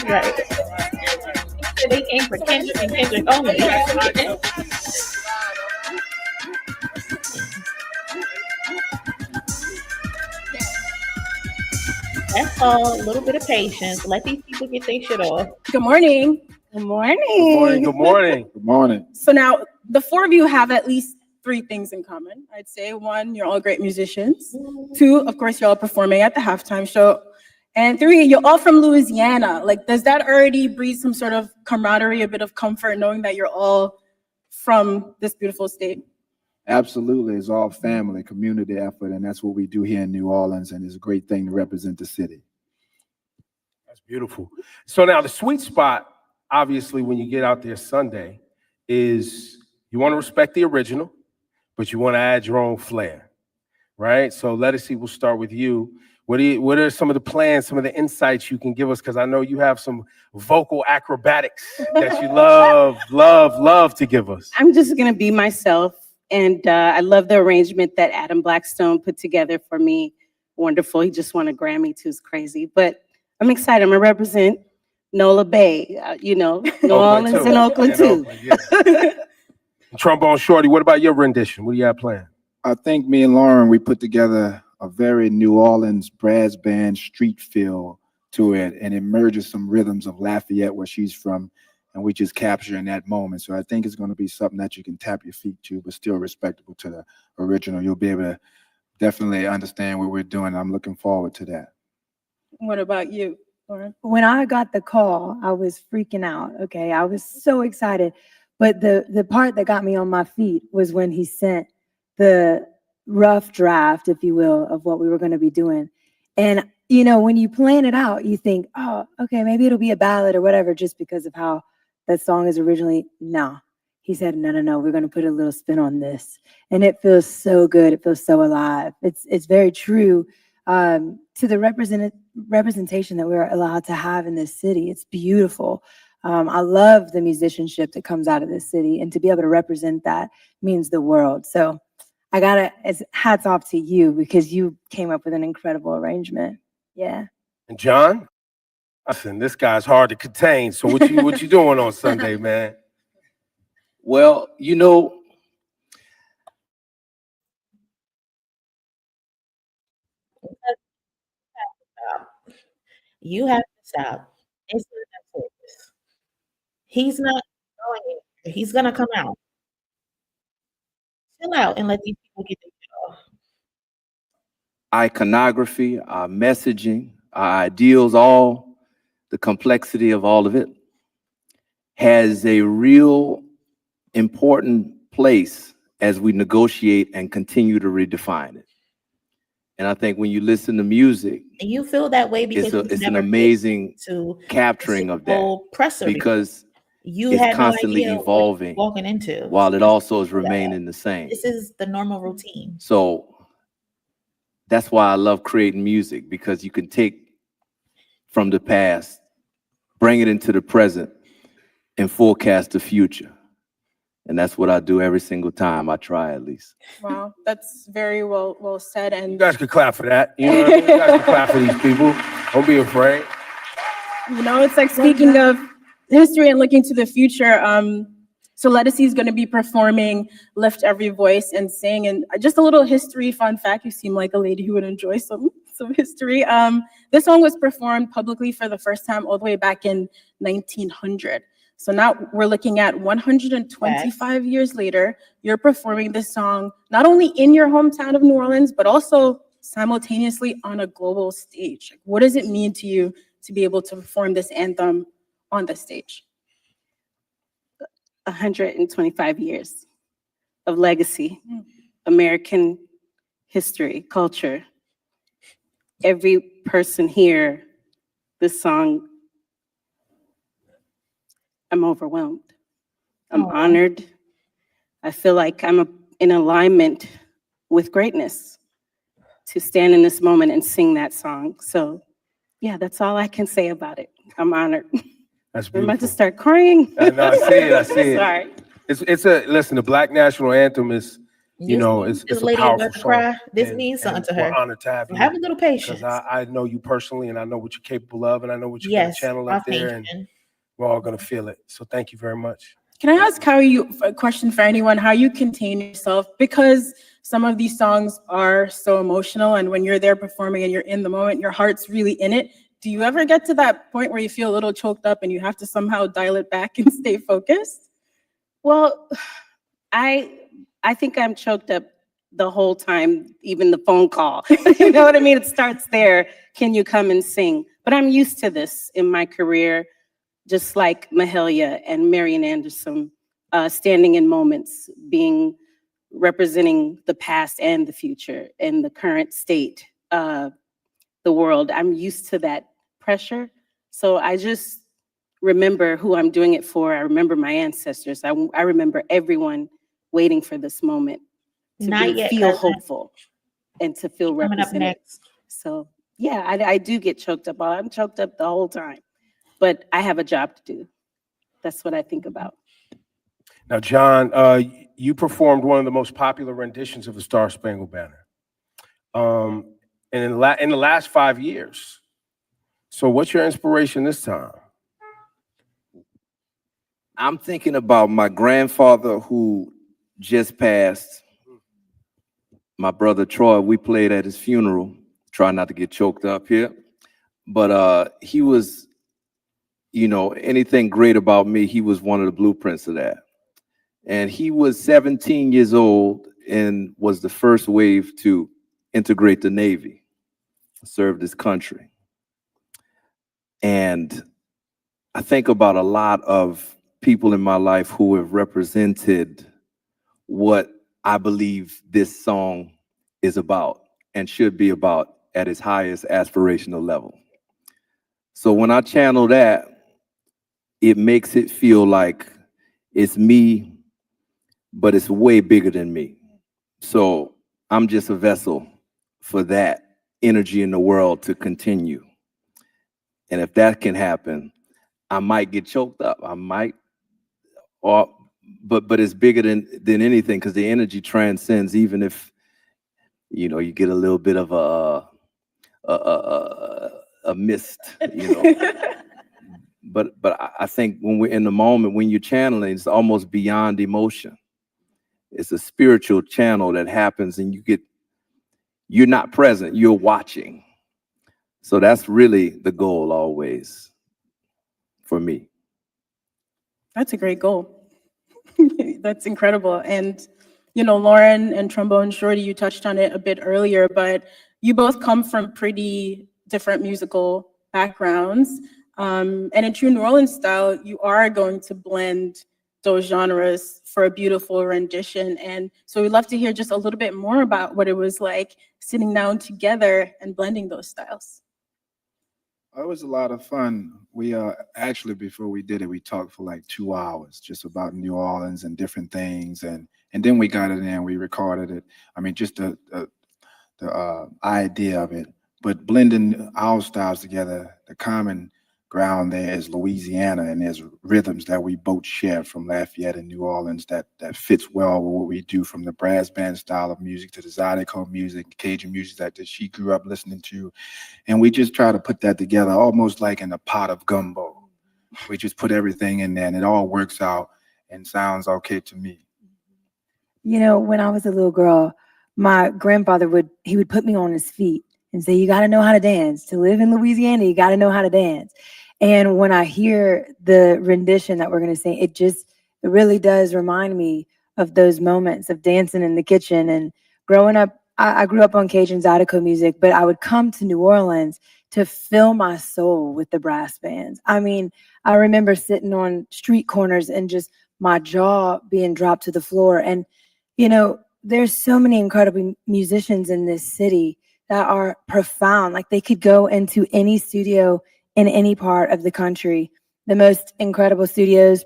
Right. They came for Kendrick and Kendrick only. That's all. A little bit of patience. Let these people get their shit off. Good morning. Good morning. Good morning. Good morning. Good morning. So now the four of you have at least three things in common. I'd say one, you're all great musicians. Two, of course, you're all performing at the halftime show. And three, you're all from Louisiana. Like, does that already breed some sort of camaraderie, a bit of comfort, knowing that you're all from this beautiful state? Absolutely. It's all family, community effort, and that's what we do here in New Orleans, and it's a great thing to represent the city. That's beautiful. So now the sweet spot, obviously, when you get out there Sunday, is you want to respect the original, but you want to add your own flair, right? So Ledisi, we'll start with you. What are some of the plans, some of the insights you can give us? Because I know you have some vocal acrobatics that you love to give us. I'm just going to be myself. And I love the arrangement that Adam Blackstone put together for me. Wonderful. He just won a Grammy too. It's crazy. But I'm excited. I'm going to represent NOLA Bay, New Orleans and Oakland too. Yeah. Trombone Shorty, what about your rendition? What do you have planned? I think me and Lauren, we put together a very New Orleans brass band street feel to it, and it merges some rhythms of Lafayette, where she's from, and we just capture in that moment. So I think it's going to be something that you can tap your feet to, but still respectable to the original. You'll be able to definitely understand what we're doing. I'm looking forward to that. What about you, Lauren? When I got the call, I was freaking out. Okay, I was so excited. But the part that got me on my feet was when he sent the rough draft, if you will, of what we were going to be doing. And, when you plan it out, you think, oh, okay, maybe it'll be a ballad or whatever, just because of how that song is originally. No, he said, no, we're going to put a little spin on this. And it feels so good. It feels so alive. It's very true to the representation that we're allowed to have in this city. It's beautiful. I love the musicianship that comes out of this city, and to be able to represent that means the world. So it's hats off to you, because you came up with an incredible arrangement. Yeah. And John, listen, this guy's hard to contain. So what you doing on Sunday, man? Well, you have to stop. It's not that serious. He's not going anywhere. He's gonna come out. Chill out and let these people get their shit off. iconography, our messaging, our ideals, all the complexity of all of it has a real important place as we negotiate and continue to redefine it. And I think when you listen to music, and you feel that way because it's an amazing capturing of that, because it's constantly evolving, walking into, while it also is remaining the same. This is the normal routine. So that's why I love creating music, because you can take from the past, bring it into the present, and forecast the future. And that's what I do every single time. I try, at least. Wow, that's very well said. And you guys could clap for that. You know what I mean? You guys can clap for these people. Don't be afraid. It's like, speaking of history and looking to the future, So Ledisi is going to be performing Lift Every Voice and Sing. And just a little history fun fact, you seem like a lady who would enjoy some history. This song was performed publicly for the first time all the way back in 1900. So now we're looking at 125 years later, you're performing this song, not only in your hometown of New Orleans, but also simultaneously on a global stage. What does it mean to you to be able to perform this anthem on the stage? 125 years of legacy, American history, culture. Every person here, this song, I'm overwhelmed. I'm honored. I feel like I'm in alignment with greatness to stand in this moment and sing that song. So yeah, that's all I can say about it. I'm honored. That's I'm beautiful. about to start crying. I know, I see it. I see it. Sorry. Listen, the Black National Anthem is, it's a lady powerful about to song. cry. This And- means something and to her. We're honored to have you. Have a little patience. Because I know you personally, and I know what you're capable of, and I know what you're going to Yes, channel my up there, and patient. we're all going to feel it. So thank you very much. Can I ask a question for anyone, how you contain yourself? Because some of these songs are so emotional, and when you're there performing and you're in the moment, your heart's really in it. Do you ever get to that point where you feel a little choked up and you have to somehow dial it back and stay focused? Well, I think I'm choked up the whole time, even the phone call. You know what I mean? It starts there. Can you come and sing? But I'm used to this in my career, just like Mahalia and Marian Anderson, standing in moments, representing the past and the future and the current state of the world. I'm used to that pressure. So I just remember who I'm doing it for. I remember my ancestors. I remember everyone waiting for this moment to feel hopeful and to feel Coming up represented. next. So yeah, I do get choked up. I'm choked up the whole time, but I have a job to do. That's what I think about. Now, John, you performed one of the most popular renditions of the Star Spangled Banner, and in the last 5 years. So, what's your inspiration this time? I'm thinking about my grandfather who just passed. My brother Troy, we played at his funeral. Try not to get choked up here. But he was, anything great about me, he was one of the blueprints of that. And he was 17 years old and was the first wave to integrate the Navy, served his country. And I think about a lot of people in my life who have represented what I believe this song is about and should be about at its highest aspirational level. So when I channel that, it makes it feel like it's me, but it's way bigger than me. So I'm just a vessel for that energy in the world to continue. And if that can happen, I might get choked up. I might, but it's bigger than anything, because the energy transcends, even if you get a little bit of a mist, But I think when we're in the moment, when you're channeling, it's almost beyond emotion. It's a spiritual channel that happens, and you're not present, you're watching. So that's really the goal always for me. That's a great goal. That's incredible. And, Lauren and Trombone, Shorty, you touched on it a bit earlier, but you both come from pretty different musical backgrounds. And in true New Orleans style, you are going to blend those genres for a beautiful rendition. And so we'd love to hear just a little bit more about what it was like sitting down together and blending those styles. It was a lot of fun. We actually, before we did it, we talked for like 2 hours just about New Orleans and different things, and then we got it in, we recorded it. I mean, just the idea of it, but blending our styles together, the common ground there is Louisiana, and there's rhythms that we both share from Lafayette and New Orleans that fits well with what we do, from the brass band style of music to the Zydeco music, Cajun music that she grew up listening to. And we just try to put that together almost like in a pot of gumbo. We just put everything in there and it all works out. and sounds okay to me. You know, when I was a little girl, my grandfather would put me on his feet and say, you got to know how to dance. To live in Louisiana, you got to know how to dance. And when I hear the rendition that we're going to sing, it really does remind me of those moments of dancing in the kitchen. And growing up, I grew up on Cajun Zydeco music, but I would come to New Orleans to fill my soul with the brass bands. I mean, I remember sitting on street corners and just my jaw being dropped to the floor. And, you know, there's so many incredible musicians in this city that are profound. Like, they could go into any studio in any part of the country, the most incredible studios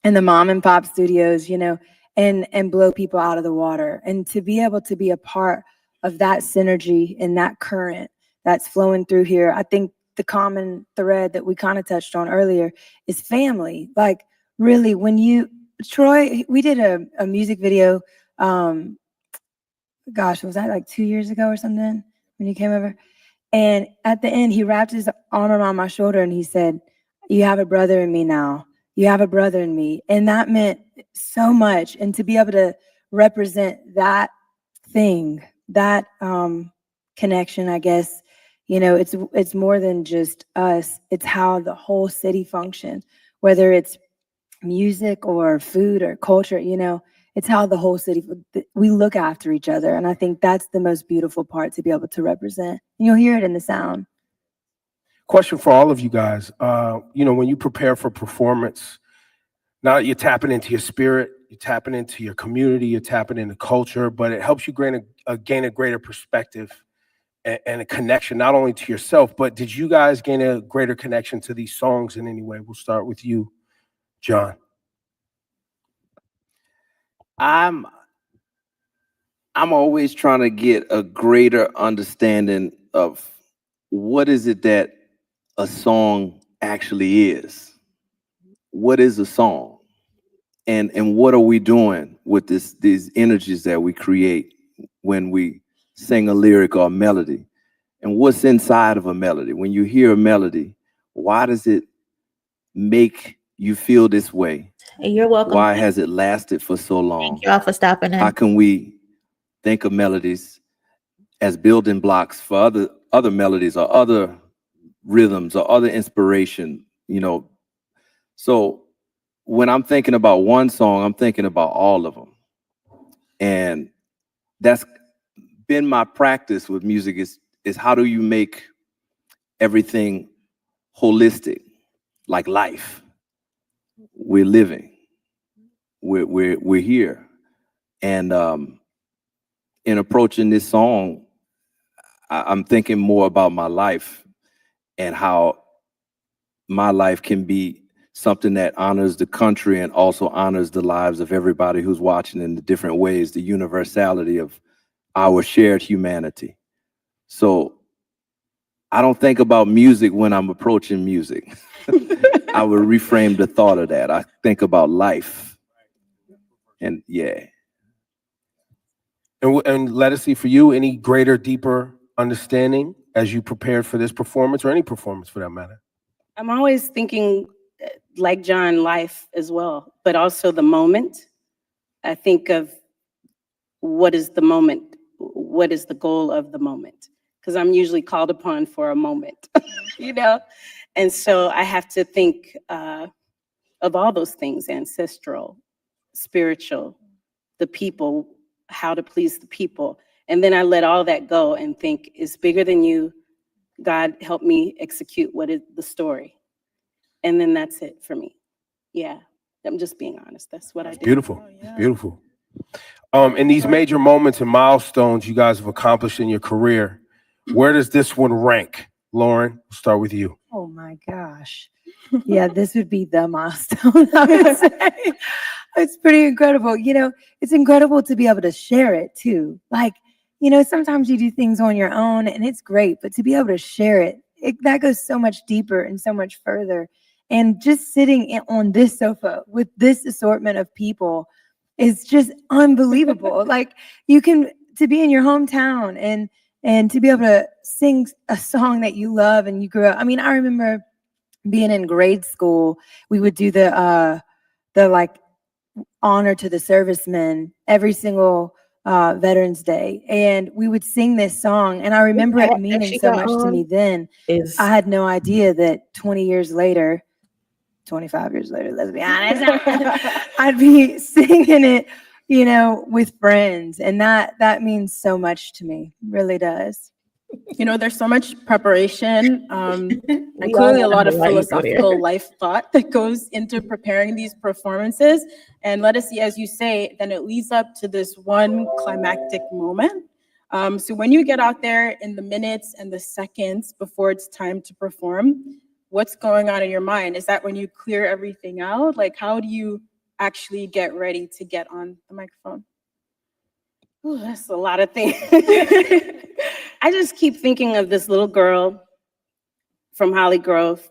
and the mom and pop studios, you know, and blow people out of the water. And to be able to be a part of that synergy and that current that's flowing through here, I think the common thread that we kind of touched on earlier is family. Like, really, when Troy, we did a music video, gosh, was that like 2 years ago or something when you came over? And at the end, he wrapped his arm around my shoulder and he said, you have a brother in me now. You have a brother in me. And that meant so much. And to be able to represent that thing, that connection, I guess, you know, it's more than just us. It's how the whole city functions, whether it's music or food or culture, you know, it's how the whole city, we look after each other. And I think that's the most beautiful part to be able to represent. And you'll hear it in the sound. Question for all of you guys. You know, when you prepare for performance, now you're tapping into your spirit, you're tapping into your community, you're tapping into culture, but it helps you gain a greater perspective and a connection, not only to yourself, but did you guys gain a greater connection to these songs in any way? We'll start with you, John. I'm always trying to get a greater understanding of what is it that a song actually is. What is a song? And what are we doing with these energies that we create when we sing a lyric or a melody? And what's inside of a melody? When you hear a melody, why does it make you feel this way? Hey, you're welcome. Why has it lasted for so long? Thank you all for stopping in. How can we think of melodies as building blocks for other melodies or other rhythms or other inspiration, you know? So when I'm thinking about one song, I'm thinking about all of them. And that's been my practice with music is how do you make everything holistic, like life? We're living, we're here. And in approaching this song, I'm thinking more about my life and how my life can be something that honors the country and also honors the lives of everybody who's watching in the different ways, the universality of our shared humanity. So I don't think about music when I'm approaching music. I would reframe the thought of that. I think about life. And yeah. And Ledisi, for you, any greater, deeper understanding as you prepared for this performance or any performance for that matter? I'm always thinking, like John, life as well, but also the moment. I think of what is the moment? What is the goal of the moment? Because I'm usually called upon for a moment, you know? And so I have to think of all those things: ancestral, spiritual, the people, how to please the people. And then I let all that go and think, it's bigger than you. God, help me execute what is the story. And then that's it for me. Yeah, I'm just being honest. That's what I do. Beautiful, beautiful. In these major moments and milestones you guys have accomplished in your career, where does this one rank? Lauren, we'll start with you. Oh my gosh. Yeah, this would be the milestone, I would say. It's pretty incredible. You know, it's incredible to be able to share it too. Like, you know, sometimes you do things on your own and it's great, but to be able to share it, that goes so much deeper and so much further. And just sitting on this sofa with this assortment of people is just unbelievable. Like, to be in your hometown and to be able to sing a song that you love and you grew up. I mean, I remember being in grade school, we would do the like honor to the servicemen every single Veterans Day. And we would sing this song. And I remember it meaning so much to me then. I had no idea that 20 years later, 25 years later, let's be honest, I'd be singing it, you know, with friends. And that means so much to me, really does. You know, there's so much preparation and clearly a lot of philosophical life thought that goes into preparing these performances. And Ledisi, as you say, then it leads up to this one climactic moment. So when you get out there in the minutes and the seconds before it's time to perform, what's going on in your mind? Is that when you clear everything out? Like, how do you actually get ready to get on the microphone? Ooh, that's a lot of things. I just keep thinking of this little girl from Holly Grove,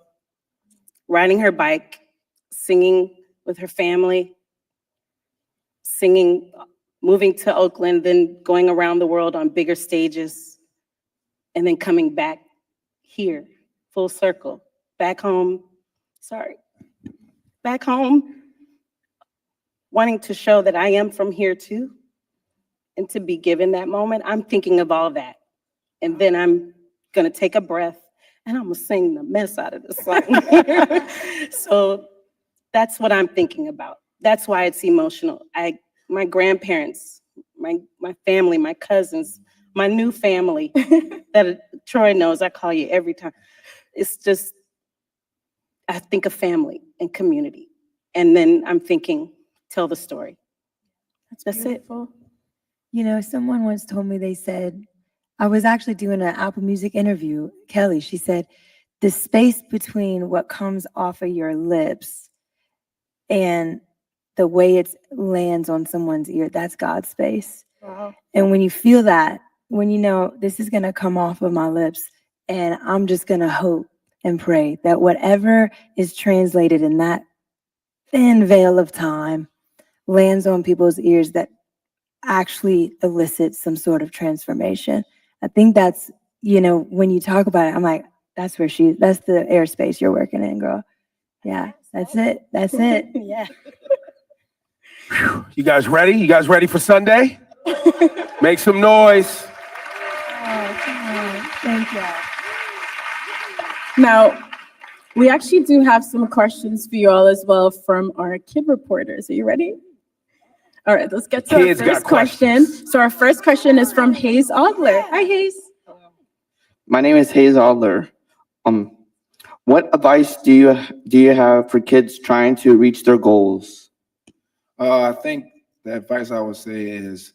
riding her bike, singing with her family, singing, moving to Oakland, then going around the world on bigger stages, and then coming back here, full circle, back home, back home, wanting to show that I am from here too, and to be given that moment. I'm thinking of all that. And then I'm gonna take a breath and I'm gonna sing the mess out of this song. So that's what I'm thinking about. That's why it's emotional. My grandparents, my family, my cousins, my new family that Troy knows, I call you every time. It's just, I think of family and community. And then I'm thinking, tell the story. That's beautiful. You know, someone once told me, they said, I was actually doing an Apple Music interview, Kelly, she said, the space between what comes off of your lips and the way it lands on someone's ear, that's God's space. Wow. And when you feel that, when you know this is gonna come off of my lips, and I'm just gonna hope and pray that whatever is translated in that thin veil of time lands on people's ears, that actually elicits some sort of transformation. I think that's, you know, when you talk about it, I'm like, that's the airspace you're working in, girl. Yeah, that's it. That's it. Yeah. You guys ready? You guys ready for Sunday? Make some noise. Oh, come on. Thank you. Now, we actually do have some questions for you all as well from our kid reporters. Are you ready? All right, let's get to our first question. So our first question is from Hayes Adler. Hi, Hayes. My name is Hayes Adler. What advice do you have for kids trying to reach their goals? I think the advice I would say is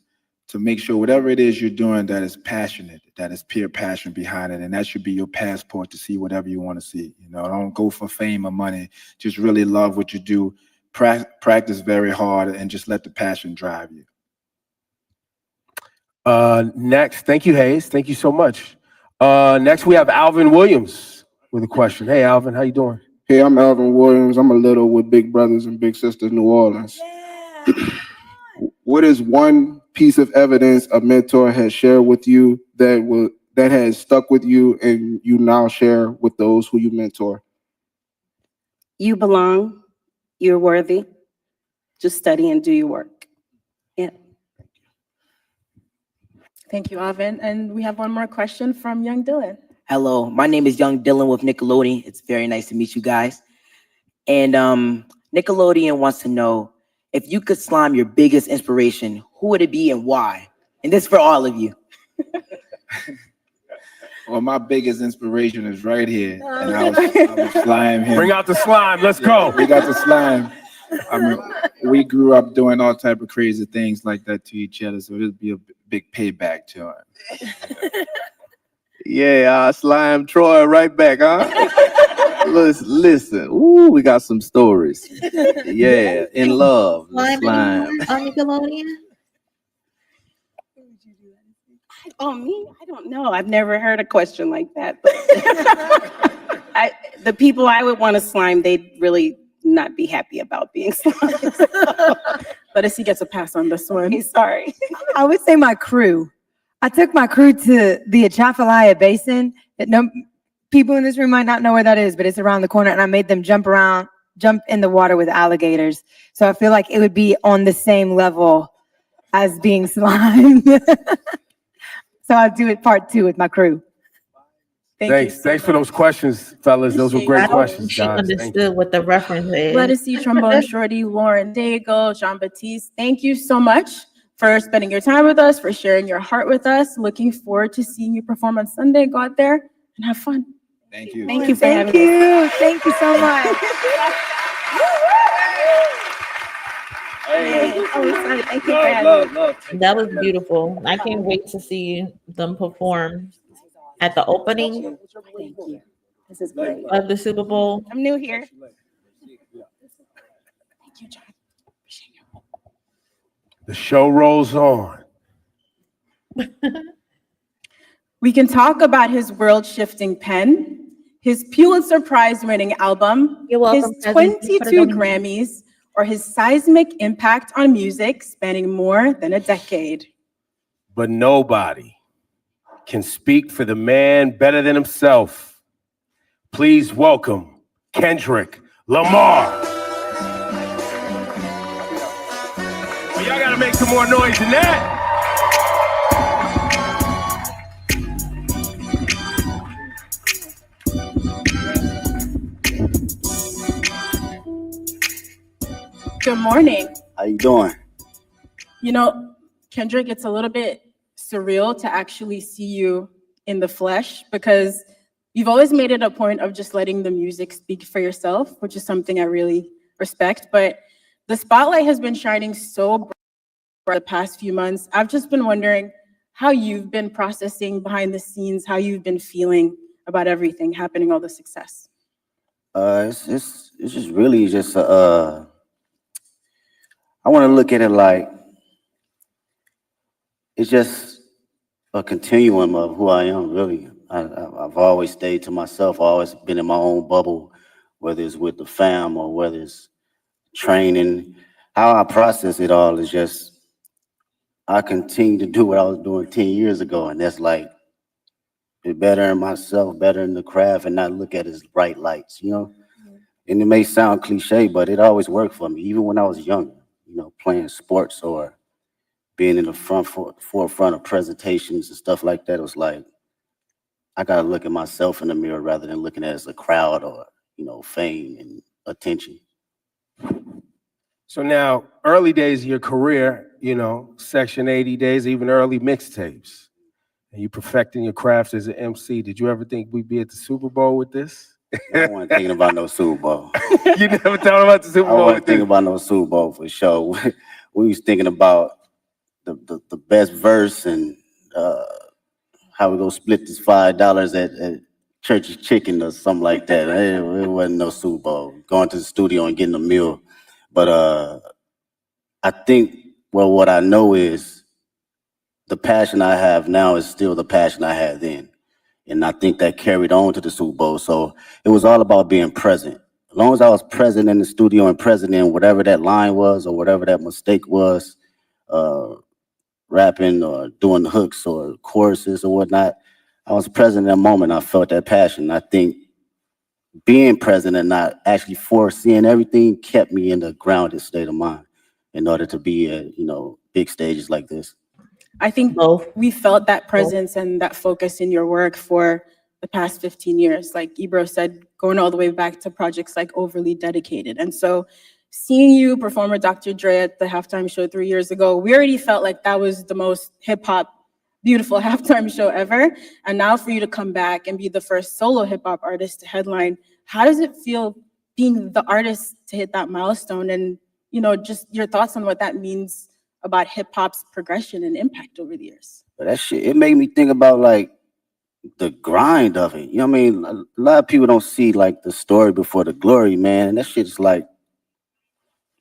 to make sure whatever it is you're doing that is passionate, that is pure passion behind it, and that should be your passport to see whatever you want to see. You know, don't go for fame or money. Just really love what you do. Practice very hard and just let the passion drive you. Next, thank you, Hayes. Thank you so much. Next, we have Alvin Williams with a question. Hey, Alvin, how you doing? Hey, I'm Alvin Williams. I'm a little with Big Brothers and Big Sisters New Orleans. Yeah. What is one piece of evidence a mentor has shared with you that has stuck with you and you now share with those who you mentor? You belong. You're worthy. Just study and do your work. Yeah. Thank you, Alvin. And we have one more question from Young Dylan. Hello, my name is Young Dylan with Nickelodeon. It's very nice to meet you guys. And Nickelodeon wants to know, if you could slime your biggest inspiration, who would it be and why? And this is for all of you. Well, my biggest inspiration is right here. And I was slime him. Bring out the slime. Let's go. We got the slime. I mean, we grew up doing all type of crazy things like that to each other, so it'd be a big payback to him. Yeah, slime Troy right back, huh? Listen. Ooh, we got some stories. Yeah, in love. Slime. On Nickelodeon? Oh, me? I don't know. I've never heard a question like that. But the people I would want to slime, they'd really not be happy about being slimed. But as he gets a pass on this one. He's sorry. I would say my crew. I took my crew to the Atchafalaya Basin. That no people in this room might not know where that is, but it's around the corner. And I made them jump around jump in the water with alligators. So I feel like it would be on the same level as being slimed. So I'll do it part 2 with my crew. Thanks for those questions, fellas. Those were great questions, She guys. Thank you. understood what the reference is. Ledisi, Trombone, Shorty, Lauren, Daigle, Jean Batiste, thank you so much for spending your time with us, for sharing your heart with us. Looking forward to seeing you perform on Sunday. Go out there and have fun. Thank you. Thank you for having us. Thank you so much. Thank you for having us. That was beautiful. I can't wait to see them perform at the opening This is great. of the Super Bowl. I'm new here. Thank you, John. The show rolls on. We can talk about his world-shifting pen, his Pulitzer Prize-winning album, You're welcome, his President. 22 Grammys, or his seismic impact on music spanning more than a decade. But nobody can speak for the man better than himself. Please welcome Kendrick Lamar. Well, y'all gotta make some more noise than that. Good morning. How you doing? You know, Kendrick, it's a little bit surreal to actually see you in the flesh, because you've always made it a point of just letting the music speak for yourself, which is something I really respect. But the spotlight has been shining so bright for the past few months. I've just been wondering how you've been processing behind the scenes, how you've been feeling about everything happening, all the success. It's just really just I want to look at it like it's just a continuum of who I am, really. I've always stayed to myself. I've always been in my own bubble, whether it's with the fam or whether it's training. How I process it all is just, I continue to do what I was doing 10 years ago, and that's like, be better in myself, better in the craft, and not look at it as bright lights, you know? And it may sound cliche, but it always worked for me, even when I was younger, you know, playing sports or being in the forefront of presentations and stuff like that. It was like, I gotta look at myself in the mirror rather than looking at it as a crowd or, you know, fame and attention. So now, early days of your career, you know, Section 80 days, even early mixtapes, and you perfecting your craft as an MC. Did you ever think we'd be at the Super Bowl with this? I wasn't thinking about no Super Bowl. You never thought about the Super I Bowl? wasn't thinking about no Super Bowl for sure. We was thinking about the best verse and how we gonna split this $5 at Church's Chicken or something like that. It wasn't no Super Bowl. Going to the studio and getting a meal. But I think, well, what I know is the passion I have now is still the passion I had then. And I think that carried on to the Super Bowl. So it was all about being present. As long as I was present in the studio and present in whatever that line was or whatever that mistake was, rapping or doing hooks or choruses or whatnot, I was present in that moment. I felt that passion. I think being present and not actually foreseeing everything kept me in the grounded state of mind in order to be at, you know, big stages like this. I think we felt that presence and that focus in your work for the past 15 years. Like Ebro said, going all the way back to projects like Overly Dedicated. And so seeing you perform with Dr. Dre at the halftime show 3 years ago, we already felt like that was the most hip hop, beautiful halftime show ever. And now for you to come back and be the first solo hip hop artist to headline, how does it feel being the artist to hit that milestone? And, you know, just your thoughts on what that means about hip hop's progression and impact over the years. But that shit, it made me think about like the grind of it. You know what I mean? A lot of people don't see like the story before the glory, man. And that shit is like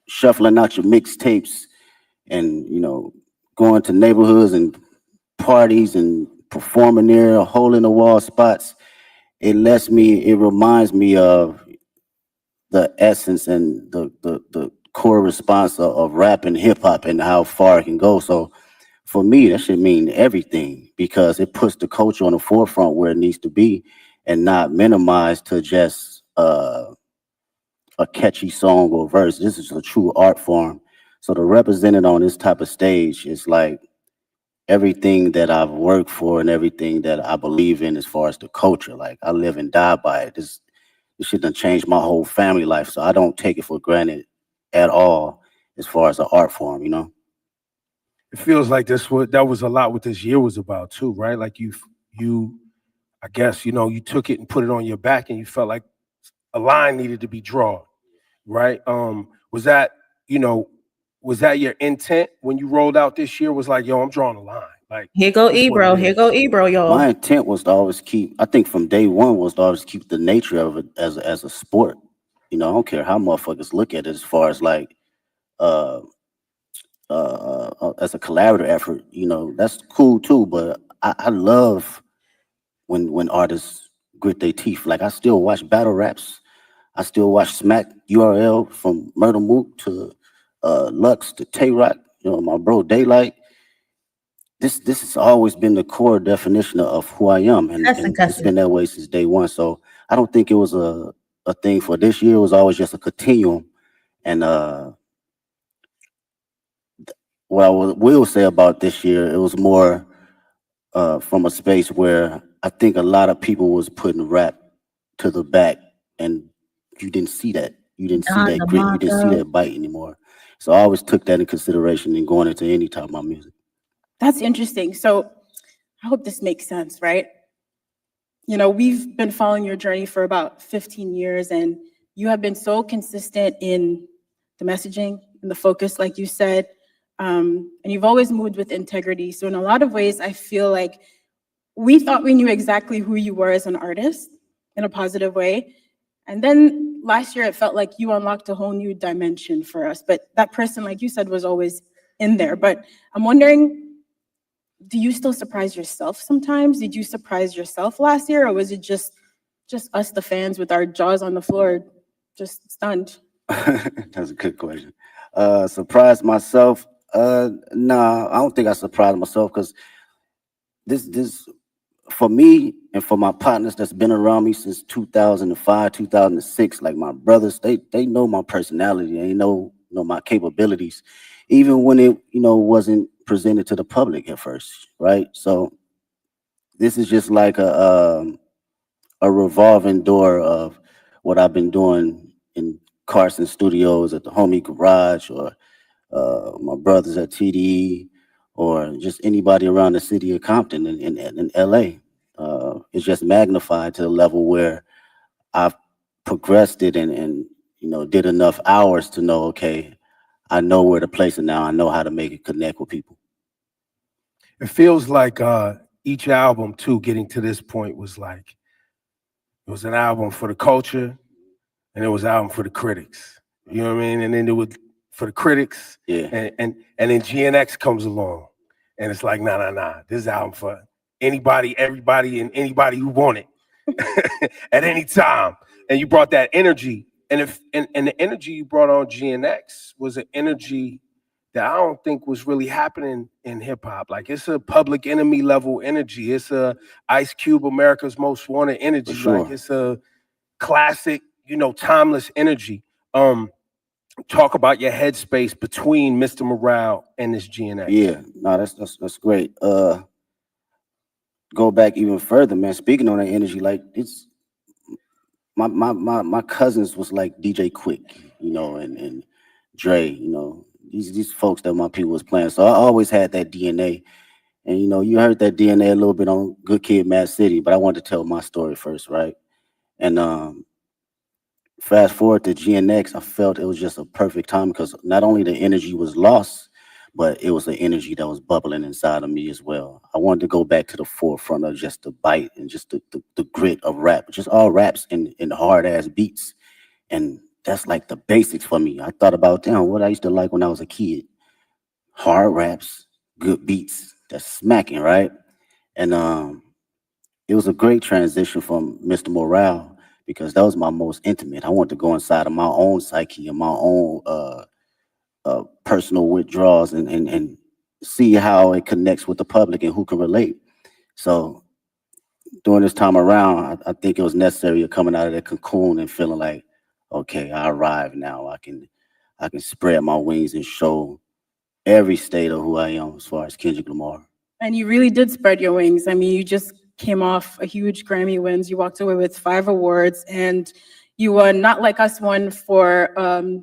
shuffling out your mixtapes and, you know, going to neighborhoods and parties and performing there, hole in the wall spots. It reminds me of the essence and the core response of rap and hip hop and how far it can go. So for me, that should mean everything because it puts the culture on the forefront where it needs to be and not minimized to just a catchy song or verse. This is a true art form. So to represent it on this type of stage is like everything that I've worked for and everything that I believe in as far as the culture. Like I live and die by it. This shit done changed my whole family life. So I don't take it for granted at all as far as the art form, you know? It feels like that was a lot what this year was about too, right? Like you, I guess, you know, you took it and put it on your back and you felt like a line needed to be drawn, right? Was that your intent when you rolled out this year? Was like, yo, I'm drawing a line. Like here go Ebro, y'all. My intent was to always keep, I think from day one was to always keep the nature of it as a sport. You know, I don't care how motherfuckers look at it as far as like as a collaborative effort, you know, that's cool too. But I love when artists grit their teeth. Like I still watch battle raps. I still watch Smack URL from Murder Mook to Lux to Tay-Rock, you know, my bro Daylight. This has always been the core definition of who I am. And it's been that way since day one. So I don't think it was a thing for this year. It was always just a continuum. And what I will say about this year, it was more from a space where I think a lot of people was putting rap to the back, and you didn't see that. You didn't see that grit. You didn't see that bite anymore. So I always took that in consideration in going into any type of my music. That's interesting. So I hope this makes sense, right? You know, we've been following your journey for about 15 years, and you have been so consistent in the messaging and the focus, like you said, and you've always moved with integrity. So in a lot of ways, I feel like we thought we knew exactly who you were as an artist in a positive way. And then last year, it felt like you unlocked a whole new dimension for us. But that person, like you said, was always in there. But I'm wondering, do you still surprise yourself sometimes? Did you surprise yourself last year, or was it just us, the fans, with our jaws on the floor, just stunned? That's a good question. Surprised myself? Nah, I don't think I surprised myself, because this for me and for my partners that's been around me since 2005, 2006, like my brothers, they know my personality. They know my capabilities, even when it wasn't presented to the public at first, right? So this is just like a revolving door of what I've been doing in Carson Studios, at the homie garage, or my brothers at TDE, or just anybody around the city of Compton in LA. It's just magnified to the level where I've progressed it and did enough hours to know, okay, I know where to place it now. I know how to make it connect with people. It feels like each album too, getting to this point, was like, it was an album for the culture and it was an album for the critics. You know what I mean? And then it would for the critics. Yeah. And then GNX comes along and it's like, nah. This album for anybody, everybody, and anybody who want it at any time. And you brought that energy. And the energy you brought on GNX was an energy that I don't think was really happening in hip hop. Like, it's a Public Enemy level energy. It's a Ice Cube, America's Most Wanted energy. For sure. Like, it's a classic, timeless energy. Talk about your headspace between Mr. Morale and this GNX. Yeah, no, that's great. Go back even further, man. Speaking on that energy, like, it's my cousins was like DJ Quick, and Dre, these folks that my people was playing. So I always had that DNA. And you heard that DNA a little bit on Good Kid, Mad City, but I wanted to tell my story first, right? And fast forward to GNX, I felt it was just a perfect time, because not only the energy was lost, but it was the energy that was bubbling inside of me as well. I wanted to go back to the forefront of just the bite and just the grit of rap, just all raps and hard ass beats. And that's like the basics for me. I thought about, damn, what I used to like when I was a kid. Hard raps, good beats, that's smacking, right? And it was a great transition from Mr. Morale, because that was my most intimate. I wanted to go inside of my own psyche and my own personal withdrawals and see how it connects with the public and who can relate. So during this time around, I think it was necessary of coming out of that cocoon and feeling like, okay, I arrived now. I can spread my wings and show every state of who I am as far as Kendrick Lamar. And you really did spread your wings. I mean, you just came off a huge Grammy wins. You walked away with 5 awards, and you won Not Like Us won for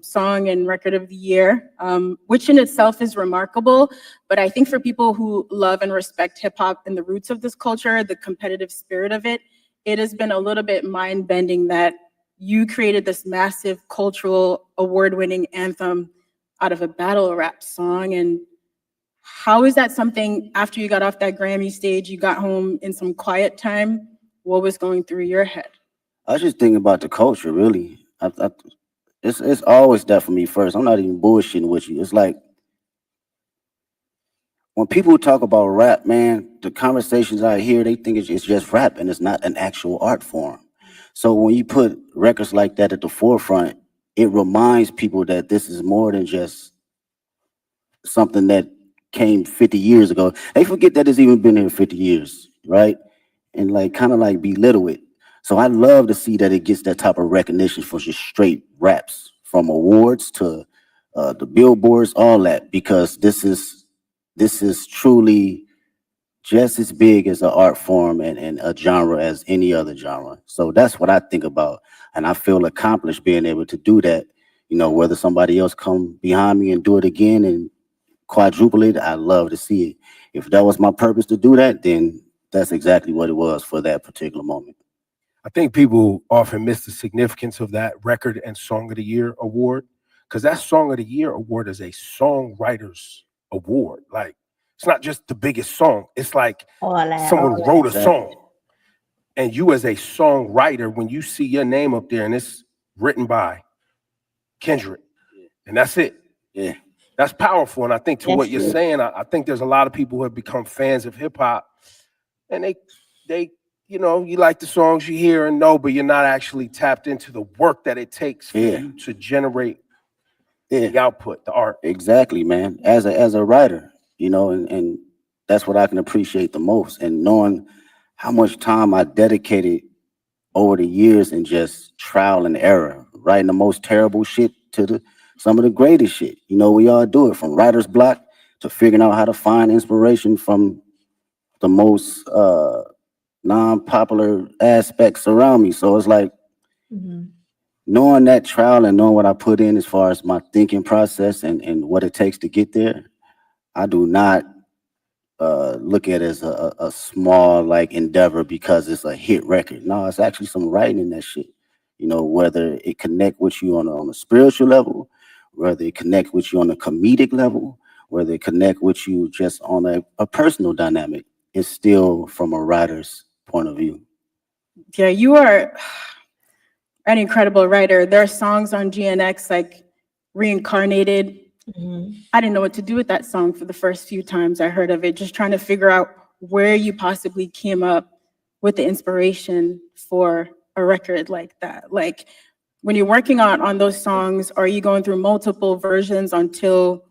Song and Record of the Year, which in itself is remarkable. But I think for people who love and respect hip hop and the roots of this culture, the competitive spirit of it, it has been a little bit mind-bending that you created this massive cultural award-winning anthem out of a battle rap song. And how is that something, after you got off that Grammy stage, you got home in some quiet time, what was going through your head? I was just thinking about the culture, really. It's always that for me first. I'm not even bullshitting with you. It's like, when people talk about rap, man, the conversations I hear, they think it's just rap and it's not an actual art form. So when you put records like that at the forefront, it reminds people that this is more than just something that came 50 years ago. They forget that it's even been here 50 years, right? And like kind of like belittle it. So I love to see that it gets that type of recognition for just straight raps, from awards to the billboards, all that, because this is truly just as big as an art form and a genre as any other genre. So that's what I think about. And I feel accomplished being able to do that. You know, whether somebody else come behind me and do it again and quadruple it, I love to see it. If that was my purpose to do that, then that's exactly what it was for that particular moment. I think people often miss the significance of that Record and Song of the Year award, because that Song of the Year award is a songwriter's award. Like, it's not just the biggest song. It's like someone wrote a song. And you as a songwriter, when you see your name up there and it's written by Kendrick, and that's it. Yeah. That's powerful. And I think to what you're saying, I think there's a lot of people who have become fans of hip hop, and they you know, you like the songs you hear and know, but you're not actually tapped into the work that it takes for you to generate the output, the art. Exactly, man. As a writer, you know, and that's what I can appreciate the most. And knowing how much time I dedicated over the years in just trial and error, writing the most terrible shit to some of the greatest shit. You know, we all do it, from writer's block to figuring out how to find inspiration from the most non-popular aspects around me. So it's like knowing that trial and knowing what I put in as far as my thinking process and what it takes to get there, I do not look at it as a small like endeavor because it's a hit record. No, it's actually some writing in that shit. You know, whether it connect with you on a spiritual level, whether it connect with you on a comedic level, whether it connect with you just on a personal dynamic, it's still from a writer's point of view. Yeah, you are an incredible writer. There are songs on GNX like Reincarnated. I didn't know what to do with that song for the first few times I heard of it, just trying to figure out where you possibly came up with the inspiration for a record like that. Like, when you're working on those songs, are you going through multiple versions until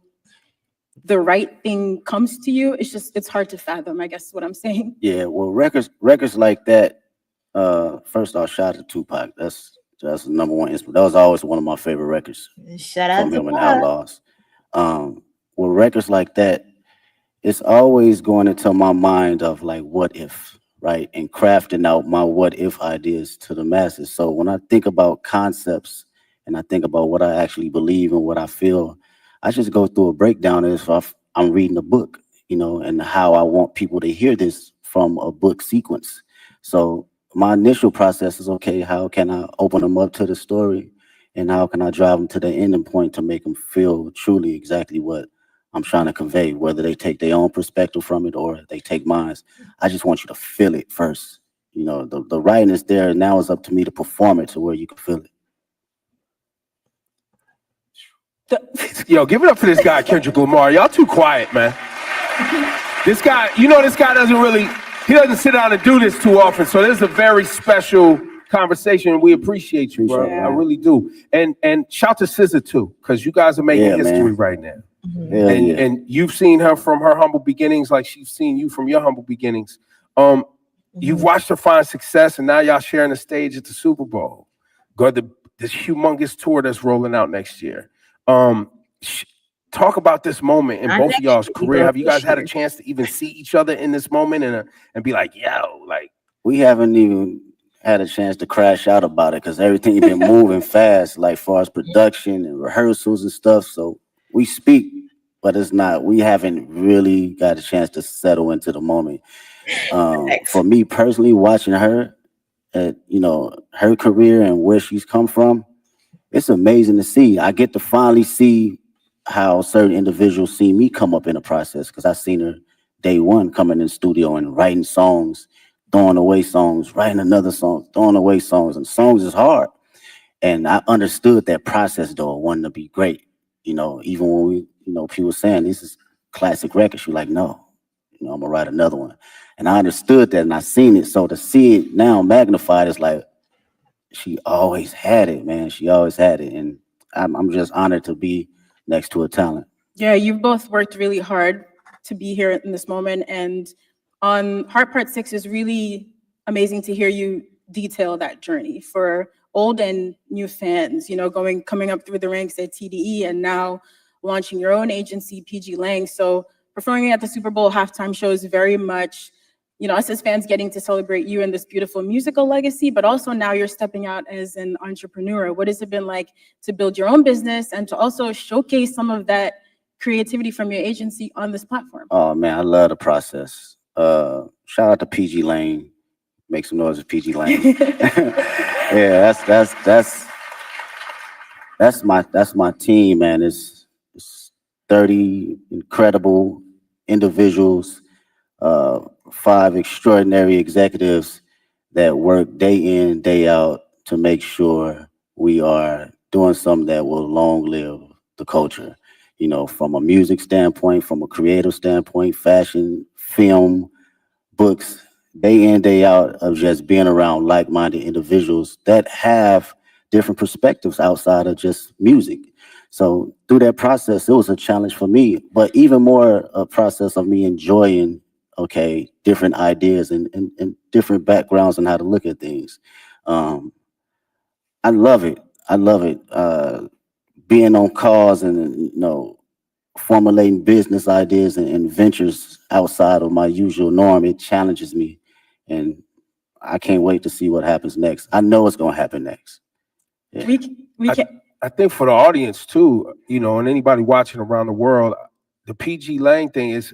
the right thing comes to you? It's hard to fathom, I guess is what I'm saying. Yeah, well, records like that, first off, shout out to Tupac. That's the number one inspiration. That was always one of my favorite records. Shout out from to him and Outlaws. With records like that, it's always going into my mind of like, what if, right? And crafting out my what if ideas to the masses. So when I think about concepts and I think about what I actually believe and what I feel, I just go through a breakdown as if I'm reading a book, you know, and how I want people to hear this from a book sequence. So my initial process is, okay, how can I open them up to the story? And how can I drive them to the ending point to make them feel truly exactly what I'm trying to convey, whether they take their own perspective from it or they take mine. I just want you to feel it first. You know, the writing is there. Now it's up to me to perform it to where you can feel it. Yo, give it up for this guy, Kendrick Lamar. Y'all too quiet, man. This guy, you know, this guy he doesn't sit down and do this too often. So this is a very special conversation. We appreciate you, bro. I really do. And shout to SZA too, because you guys are making history right now. And you've seen her from her humble beginnings, like she's seen you from your humble beginnings. You've watched her find success, and now y'all sharing the stage at the Super Bowl. this humongous tour that's rolling out next year. Talk about this moment in both of y'all's career. Have you guys had a chance to even see each other in this moment and be like, yo, like? We haven't even had a chance to crash out about it because everything been moving fast, like far as production and rehearsals and stuff. So we speak, but we haven't really got a chance to settle into the moment. For me personally, watching her, her career and where she's come from, it's amazing to see. I get to finally see how certain individuals see me come up in the process, because I seen her day one coming in the studio and writing songs, throwing away songs, writing another song, throwing away songs, and songs is hard. And I understood that process though, wanting to be great. Even when we, people saying this is classic record, she like, no, I'm gonna write another one. And I understood that and I seen it. So to see it now magnified is like, she always had it, man. She always had it. And I'm just honored to be next to a talent. Yeah, you've both worked really hard to be here in this moment. And on Heart Part 6 is really amazing to hear you detail that journey for old and new fans, coming up through the ranks at TDE and now launching your own agency, PG Lang. So performing at the Super Bowl halftime show is very much, us as fans getting to celebrate you and this beautiful musical legacy, but also now you're stepping out as an entrepreneur. What has it been like to build your own business and to also showcase some of that creativity from your agency on this platform? Oh man, I love the process. Shout out to PG Lang. Make some noise with PG Lang. Yeah, that's my team, man. It's 30 incredible individuals, 5 extraordinary executives that work day in, day out to make sure we are doing something that will long live the culture. From a music standpoint, from a creative standpoint, fashion, film, books, day in, day out of just being around like-minded individuals that have different perspectives outside of just music. So through that process, it was a challenge for me, but even more a process of me enjoying, different ideas and different backgrounds on how to look at things. I love it. Being on calls and, formulating business ideas and ventures outside of my usual norm, it challenges me. And I can't wait to see what happens next. I know it's going to happen next. Yeah. I think for the audience too, and anybody watching around the world, the PG Lang thing is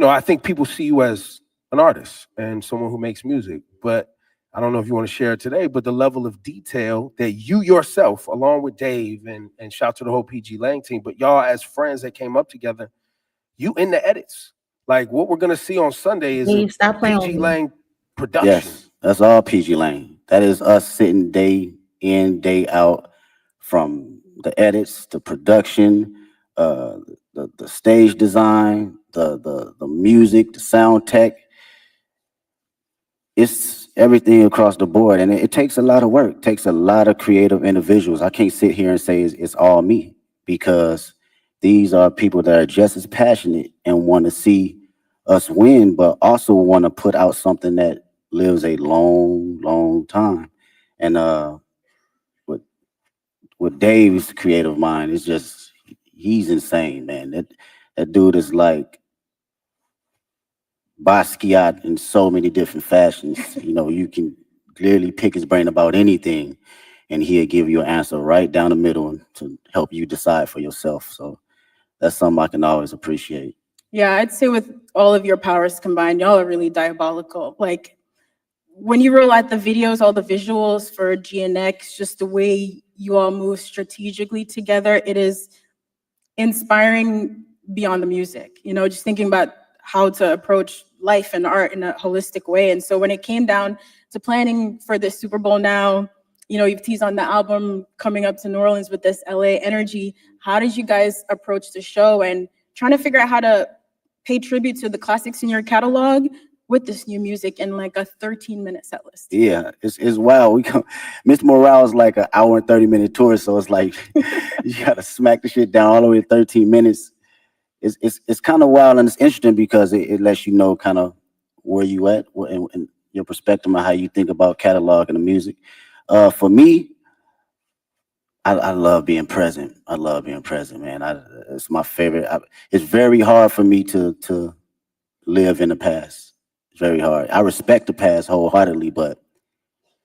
I think people see you as an artist and someone who makes music, but I don't know if you want to share it today, but the level of detail that you yourself, along with Dave and shout to the whole PG Lang team, but y'all as friends that came up together, you in the edits. Like what we're going to see on Sunday is PG Lang production. Yes, that's all PG Lang. That is us sitting day in, day out, from the edits, the production, the stage design, the music, the sound tech. It's everything across the board, and it takes a lot of work. It takes a lot of creative individuals. I can't sit here and say it's all me, because these are people that are just as passionate and want to see us win, but also want to put out something that lives a long, long time. And with Dave's creative mind, it's just, he's insane, man. That dude is like Basquiat in so many different fashions. You can clearly pick his brain about anything, and he'll give you an answer right down the middle to help you decide for yourself. So that's something I can always appreciate. Yeah, I'd say with all of your powers combined, y'all are really diabolical. Like when you roll out the videos, all the visuals for GNX, just the way you all move strategically together, it is inspiring beyond the music. Just thinking about how to approach life and art in a holistic way. And so when it came down to planning for this Super Bowl now, you've teased on the album coming up to New Orleans with this LA energy. How did you guys approach the show and trying to figure out how to pay tribute to the classics in your catalog with this new music in like a 13-minute set list? Yeah, it's wild. Mr. Morale's like an hour and 30-minute tour, so it's like you gotta smack the shit down all the way to 13 minutes. It's kind of wild, and it's interesting because it lets you know kind of where you at and your perspective on how you think about catalog and the music. For me, I love being present. I love being present, man. It's my favorite. It's very hard for me to live in the past. It's very hard. I respect the past wholeheartedly, but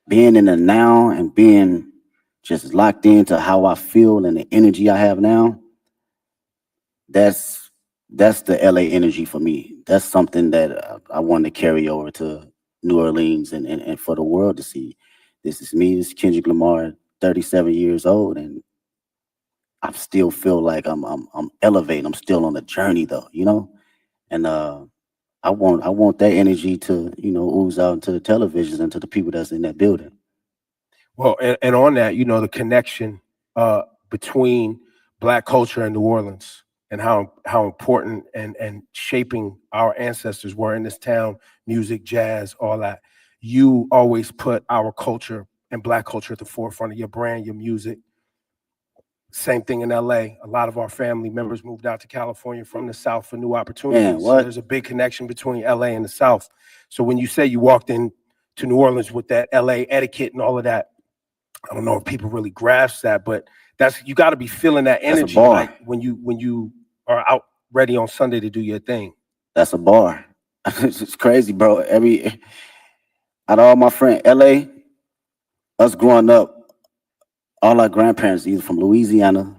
being in the now and being just locked into how I feel and the energy I have now, that's the LA energy for me. That's something that I want to carry over to New Orleans and for the world to see. This is me, this is Kendrick Lamar, 37 years old, and I still feel like I'm elevating. I'm still on the journey though, you know? And I want that energy to, you know, ooze out into the televisions and to the people that's in that building. Well, and on that, you know, the connection between Black culture and New Orleans and how important and shaping our ancestors were in this town, music, jazz, all that. You always put our culture and Black culture at the forefront of your brand, your music. Same thing in LA. A lot of our family members moved out to California from the South for new opportunities. Man, so there's a big connection between LA and the South. So when you say you walked in to New Orleans with that LA etiquette and all of that, I don't know if people really grasp that, but you got to be feeling that energy like when you are out ready on Sunday to do your thing. That's a bar. It's crazy, bro. Out of all my friends, LA, us growing up, all our grandparents either from Louisiana,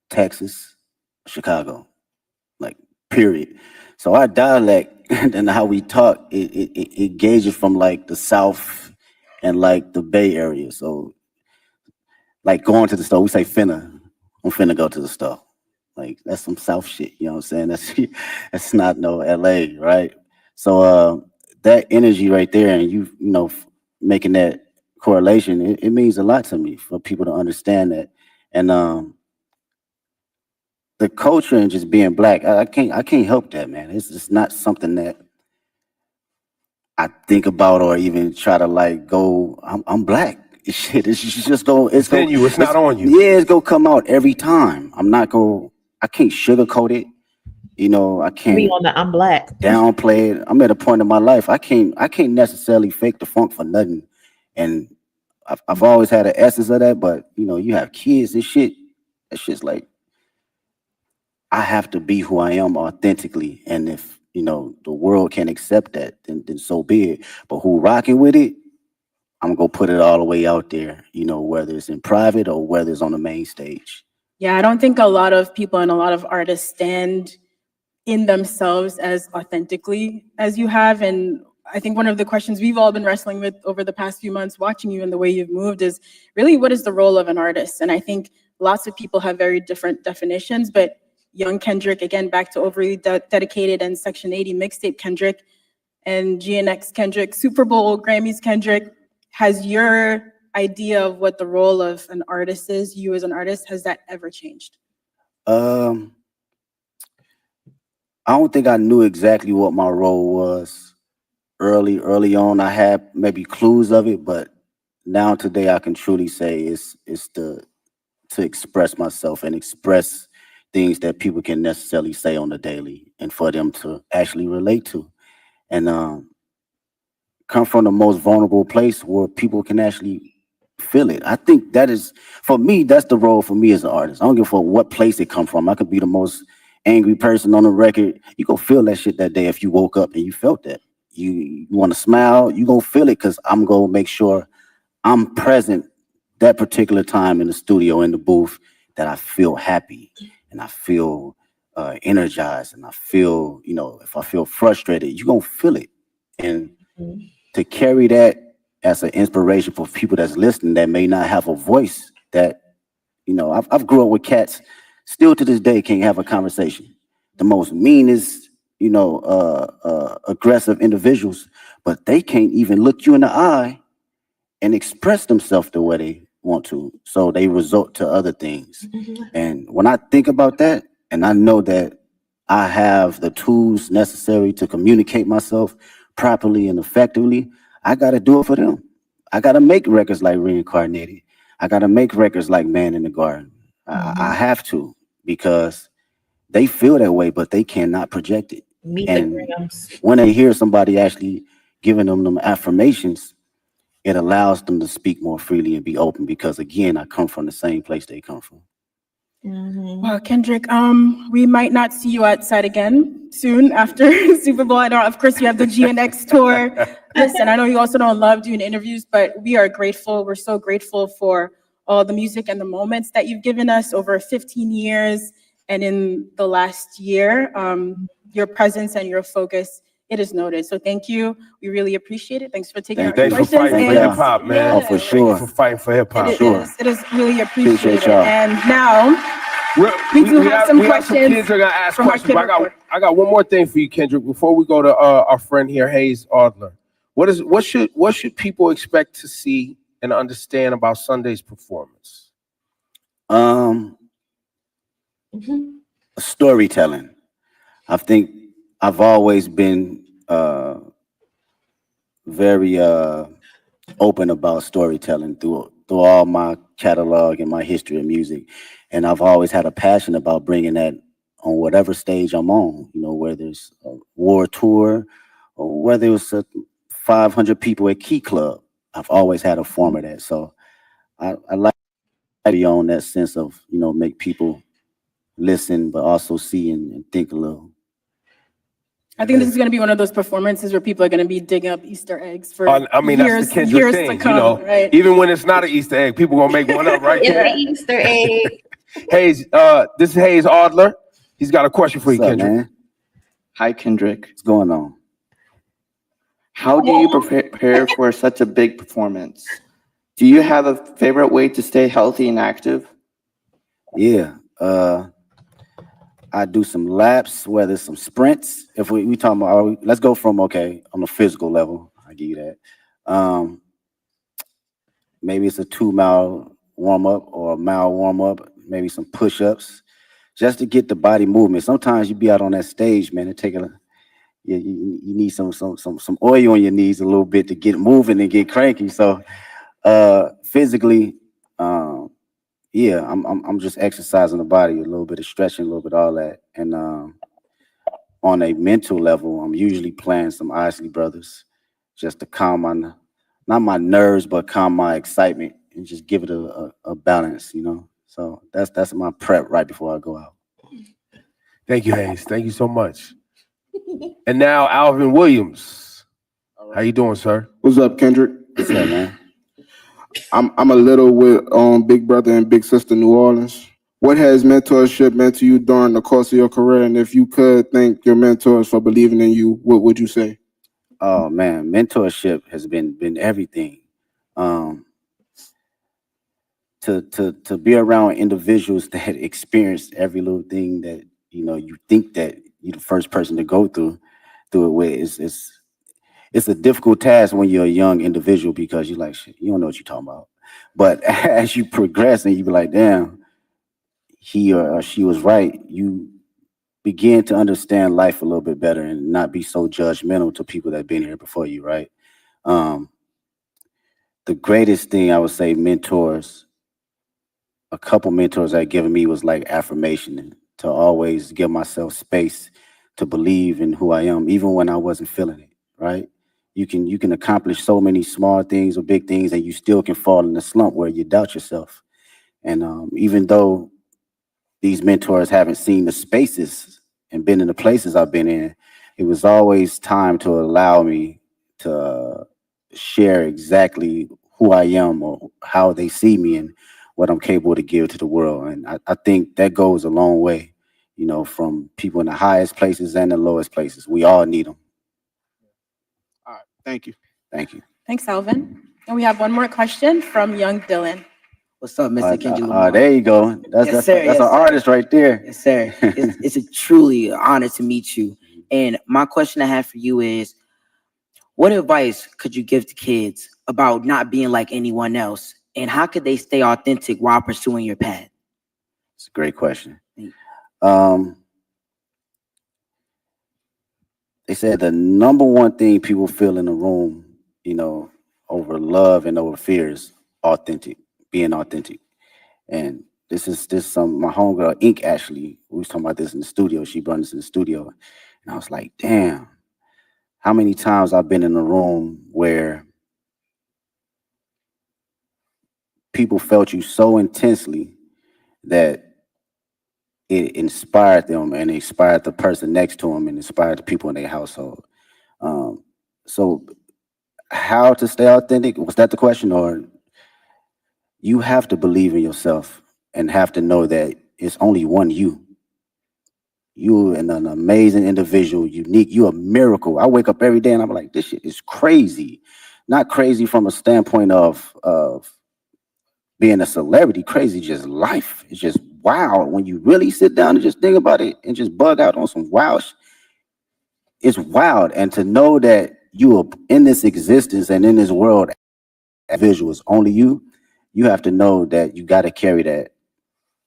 Texas, Chicago, like period. So our dialect and how we talk, it gauges from like the South and like the Bay Area. So like going to the store, we say I'm finna go to the store. Like that's some South shit, you know what I'm saying? That's not no LA, right? So that energy right there, and you know, making that correlation, it means a lot to me for people to understand that. And the culture and just being Black, I can't help that, man. It's just not something that I think about or even try to like go, I'm Black. Shit, it's just go. It's in you. It's not on you. Yeah, it's gonna come out every time. I can't sugarcoat it. You know, I can't be on the I'm Black. Downplay it. I'm at a point in my life. I can't necessarily fake the funk for nothing. And I've always had an essence of that, but you know, you have kids and shit. That shit's like, I have to be who I am authentically. And if, you know, the world can't accept that, then so be it. But who rocking with it, I'm gonna put it all the way out there, you know, whether it's in private or whether it's on the main stage. Yeah, I don't think a lot of people and a lot of artists stand in themselves as authentically as you have. And I think one of the questions we've all been wrestling with over the past few months, watching you and the way you've moved, is really what is the role of an artist? And I think lots of people have very different definitions, but young Kendrick, again, back to overly dedicated and Section 80 mixtape Kendrick, and GNX Kendrick, Super Bowl, Grammys Kendrick, has your idea of what the role of an artist is, you as an artist, has that ever changed? I don't think I knew exactly what my role was early on. I had maybe clues of it, but now today I can truly say it's to express myself and express things that people can necessarily say on the daily and for them to actually relate to. And come from the most vulnerable place where people can actually feel it. I think that is, for me, that's the role for me as an artist. I don't give a fuck what place it come from. I could be the most angry person on the record. You gonna feel that shit that day if you woke up and you felt that. You want to smile, you gonna feel it, because I'm gonna make sure I'm present that particular time in the studio, in the booth, that I feel happy and I feel energized and I feel, you know, if I feel frustrated, you gonna feel it. And to carry that as an inspiration for people that's listening that may not have a voice, that, you know, I've grew up with cats still to this day can't have a conversation. The most meanest, you know, aggressive individuals, but they can't even look you in the eye and express themselves the way they want to. So they resort to other things. And when I think about that, and I know that I have the tools necessary to communicate myself properly and effectively, I got to do it for them. I got to make records like Reincarnated. I got to make records like Man in the Garden. I have to, because they feel that way, but they cannot project it. And when they hear somebody actually giving them affirmations, it allows them to speak more freely and be open because, again, I come from the same place they come from. Well, Kendrick, we might not see you outside again soon after Super Bowl. I know, of course, you have the GNX tour. Listen, I know you also don't love doing interviews, but we are grateful. We're so grateful for all the music and the moments that you've given us over 15 years. And in the last year, your presence and your focus, it is noted. So thank you. We really appreciate it. Thanks for taking our questions. Thanks for fighting for hip hop, man. Oh, for sure. Thank you for fighting for hip hop. It is really appreciated. Appreciate y'all. And now, we do have some questions. Some kids are gonna ask from our questions. kid But I got one more thing for you, Kendrick. Before we go to our friend here, Hayes Adler. What should people expect to see and understand about Sunday's performance? Storytelling. I think I've always been very open about storytelling through all my catalog and my history of music. And I've always had a passion about bringing that on whatever stage I'm on, you know, whether it's a war tour or whether it was 500 people at Key Club. I've always had a form of that. So I like to be on that sense of, you know, make people listen, but also see and think a little. I think this is going to be one of those performances where people are going to be digging up Easter eggs for I mean, years, that's the Kendrick years thing, to come, you know. right? Even when it's not an Easter egg, people gonna make one up right It's there. an Easter egg. Hayes, this is Hayes Adler. He's got a question for you, What's up, Kendrick. man? Hi, Kendrick. What's going on? How do you prepare for such a big performance? Do you have a favorite way to stay healthy and active? Yeah. I do some laps, whether it's some sprints. If we talking about, let's go from, okay, on the physical level, I give you that. Maybe it's a 2-mile warm-up or a mile warm-up, maybe some push-ups, just to get the body movement. Sometimes you be out on that stage, man, and take you need some oil on your knees a little bit to get moving and get cranky. So physically, yeah, I'm just exercising the body, a little bit of stretching, a little bit of all that. And on a mental level, I'm usually playing some Isley Brothers just to calm not my nerves, but calm my excitement and just give it a balance, you know. So that's my prep right before I go out. Thank you, Hayes. Thank you so much. And now Alvin Williams. How you doing, sir? What's up, Kendrick? What's up, man? I'm a little with Big Brother and Big Sister New Orleans. What has mentorship meant to you during the course of your career? And if you could thank your mentors for believing in you, what would you say? Oh man, mentorship has been everything. To be around individuals that experienced every little thing that, you know, you think that you're the first person to go through it with, it's a difficult task when you're a young individual because you're like, shit, you don't know what you're talking about. But as you progress and you be like, damn, he or she was right, you begin to understand life a little bit better and not be so judgmental to people that have been here before you, right? The greatest thing I would say, mentors, a couple mentors that given me was like affirmation, and to always give myself space to believe in who I am, even when I wasn't feeling it, right? You can accomplish so many small things or big things, and you still can fall in a slump where you doubt yourself. And even though these mentors haven't seen the spaces and been in the places I've been in, it was always time to allow me to share exactly who I am or how they see me and what I'm capable to give to the world. And I think that goes a long way, you know, from people in the highest places and the lowest places. We all need them. All right, thank you. Thank you. Thanks, Alvin. And we have one more question from young Dylan. What's up, Mr. Kendrick Lamar? There you go. That's an artist right there. Yes, sir. It's a truly honor to meet you. And my question I have for you is, what advice could you give to kids about not being like anyone else? And how could they stay authentic while pursuing your path? It's a great question. They said the number one thing people feel in the room, you know, over love and over fear is being authentic. And this my homegirl Ink, actually, we was talking about this in the studio. She brought us in the studio, and I was like, damn, how many times I've been in a room where people felt you so intensely that it inspired them and inspired the person next to them and inspired the people in their household. So how to stay authentic? Was that the question? Or you have to believe in yourself and have to know that it's only one you. You're an amazing individual, unique. You're a miracle. I wake up every day and I'm like, this shit is crazy. Not crazy from a standpoint of being a celebrity, crazy, just life. It's just wild. When you really sit down and just think about it and just bug out on some wild it's wild. And to know that you are in this existence and in this world, visual is only you, you have to know that you got to carry that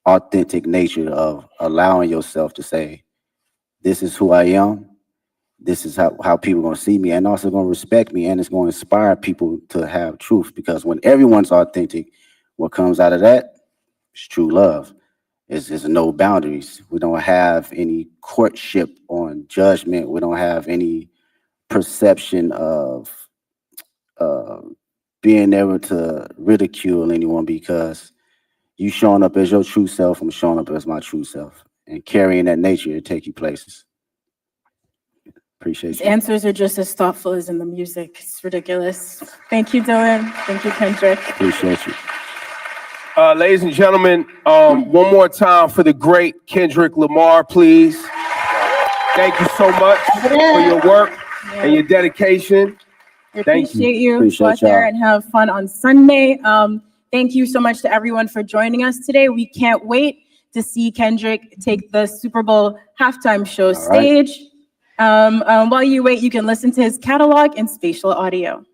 authentic nature of allowing yourself to say, this is who I am. This is how people are going to see me and also going to respect me. And it's going to inspire people to have truth, because when everyone's authentic, what comes out of that is true love. It's no boundaries. We don't have any courtship on judgment. We don't have any perception of being able to ridicule anyone, because you showing up as your true self, I'm showing up as my true self, and carrying that nature to take you places. Appreciate His you. answers are just as thoughtful as in the music. It's ridiculous. Thank you, Dylan. Thank you, Kendrick. Appreciate you. Ladies and gentlemen, one more time for the great Kendrick Lamar, please. Thank you so much for your work and your dedication. I Thank you. appreciate you. Appreciate Go out there y'all. and have fun on Sunday. Thank you so much to everyone for joining us today. We can't wait to see Kendrick take the Super Bowl halftime show stage. While you wait, you can listen to his catalog in spatial audio.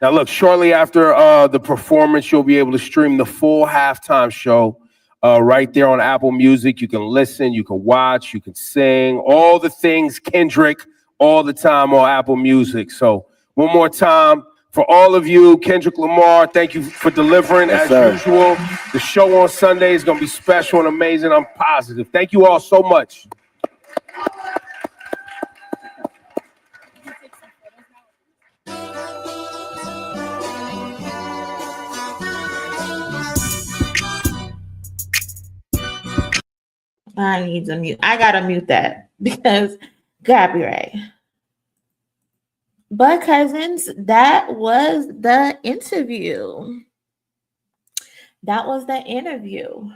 Now, look, shortly after the performance, you'll be able to stream the full halftime show right there on Apple Music. You can listen, you can watch, you can sing, all the things Kendrick all the time on Apple Music. So one more time for all of you, Kendrick Lamar, thank you for delivering as usual. The show on Sunday is going to be special and amazing. I'm positive. Thank you all so much. I need to mute. I gotta mute that because copyright. But cousins, that was the interview. That was the interview.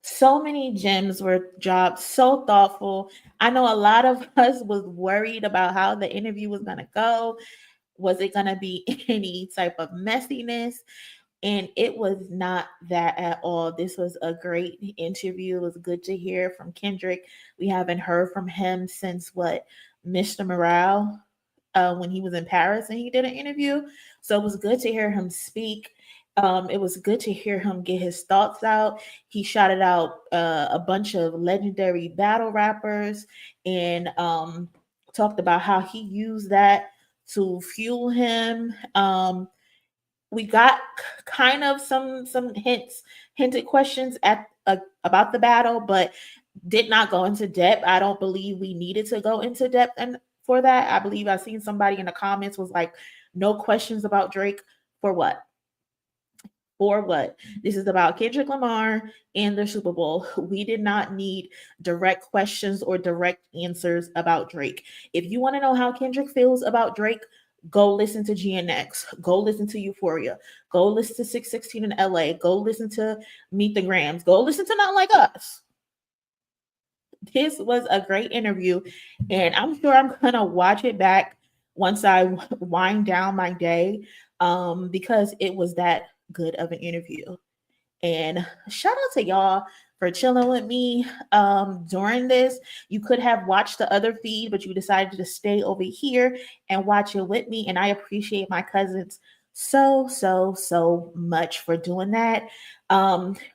So many gems were dropped, so thoughtful. I know a lot of us was worried about how the interview was gonna go. Was it gonna be any type of messiness? And it was not that at all. This was a great interview. It was good to hear from Kendrick. We haven't heard from him since Mr. Morale, when he was in Paris and he did an interview. So it was good to hear him speak. It was good to hear him get his thoughts out. He shouted out a bunch of legendary battle rappers and talked about how he used that to fuel him. We got kind of some hinted questions about the battle, but did not go into depth. I don't believe we needed to go into depth and for that. I believe I seen somebody in the comments was like, no questions about Drake. For what? For what? This is about Kendrick Lamar and the Super Bowl. We did not need direct questions or direct answers about Drake. If you want to know how Kendrick feels about Drake, go listen to GNX. Go listen to Euphoria. Go listen to 616 in LA. Go listen to Meet the Grams. Go listen to Not Like Us. This was a great interview, and I'm sure I'm going to watch it back once I wind down my day because it was that good of an interview. And shout out to y'all for chilling with me during this. You could have watched the other feed, but you decided to stay over here and watch it with me. And I appreciate my cousins so much for doing that.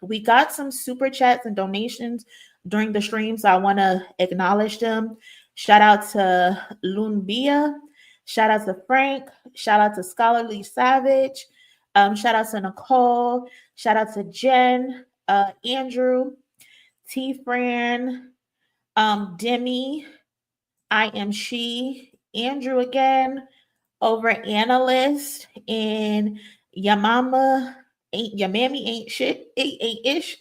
We got some super chats and donations during the stream, so I want to acknowledge them. Shout out to Lumbia. Shout out to Frank. Shout out to Scholarly Savage. Shout out to Nicole. Shout out to Jen, Andrew, T. Fran, Demi, I Am She, Andrew again, Over Analyst, and Yamama Ain't your mammy ain't shit, ain't ish.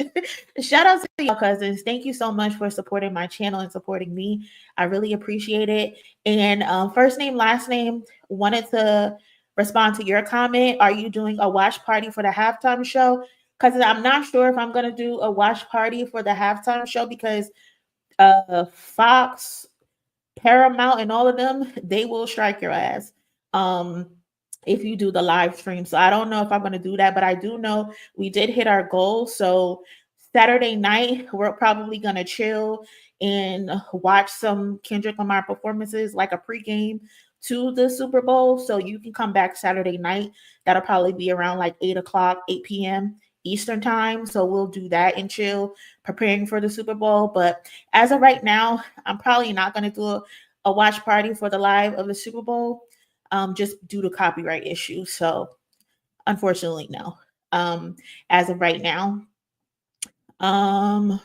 Shout out to y'all cousins. Thank you so much for supporting my channel and supporting me. I really appreciate it. And first name, last name, wanted to respond to your comment. Are you doing a watch party for the halftime show? Because I'm not sure if I'm gonna do a watch party for the halftime show because Fox, Paramount, and all of them, they will strike your ass. If you do the live stream. So I don't know if I'm going to do that, but I do know we did hit our goal. So Saturday night, we're probably going to chill and watch some Kendrick Lamar performances, like a pregame to the Super Bowl. So you can come back Saturday night. That'll probably be around like 8 o'clock, 8 p.m. Eastern time. So we'll do that and chill, preparing for the Super Bowl. But as of right now, I'm probably not going to do a watch party for the live of the Super Bowl. Just due to copyright issues. So unfortunately, no. As of right now. So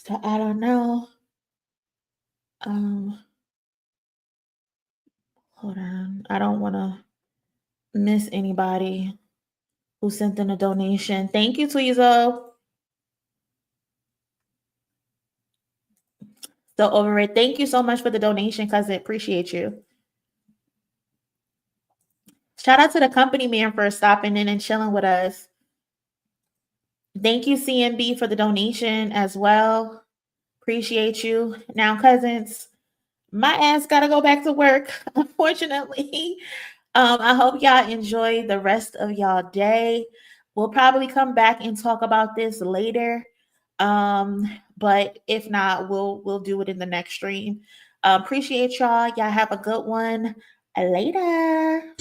I don't know. Hold on. I don't want to miss anybody who sent in a donation. Thank you, Tweezo. So over it. Thank you so much for the donation, cousin. Appreciate you. Shout out to the company man for stopping in and chilling with us. Thank you, CMB, for the donation as well. Appreciate you. Now, cousins, my ass got to go back to work, unfortunately. I hope y'all enjoy the rest of y'all day. We'll probably come back and talk about this later. But if not, we'll do it in the next stream. Appreciate y'all. Y'all have a good one. Later.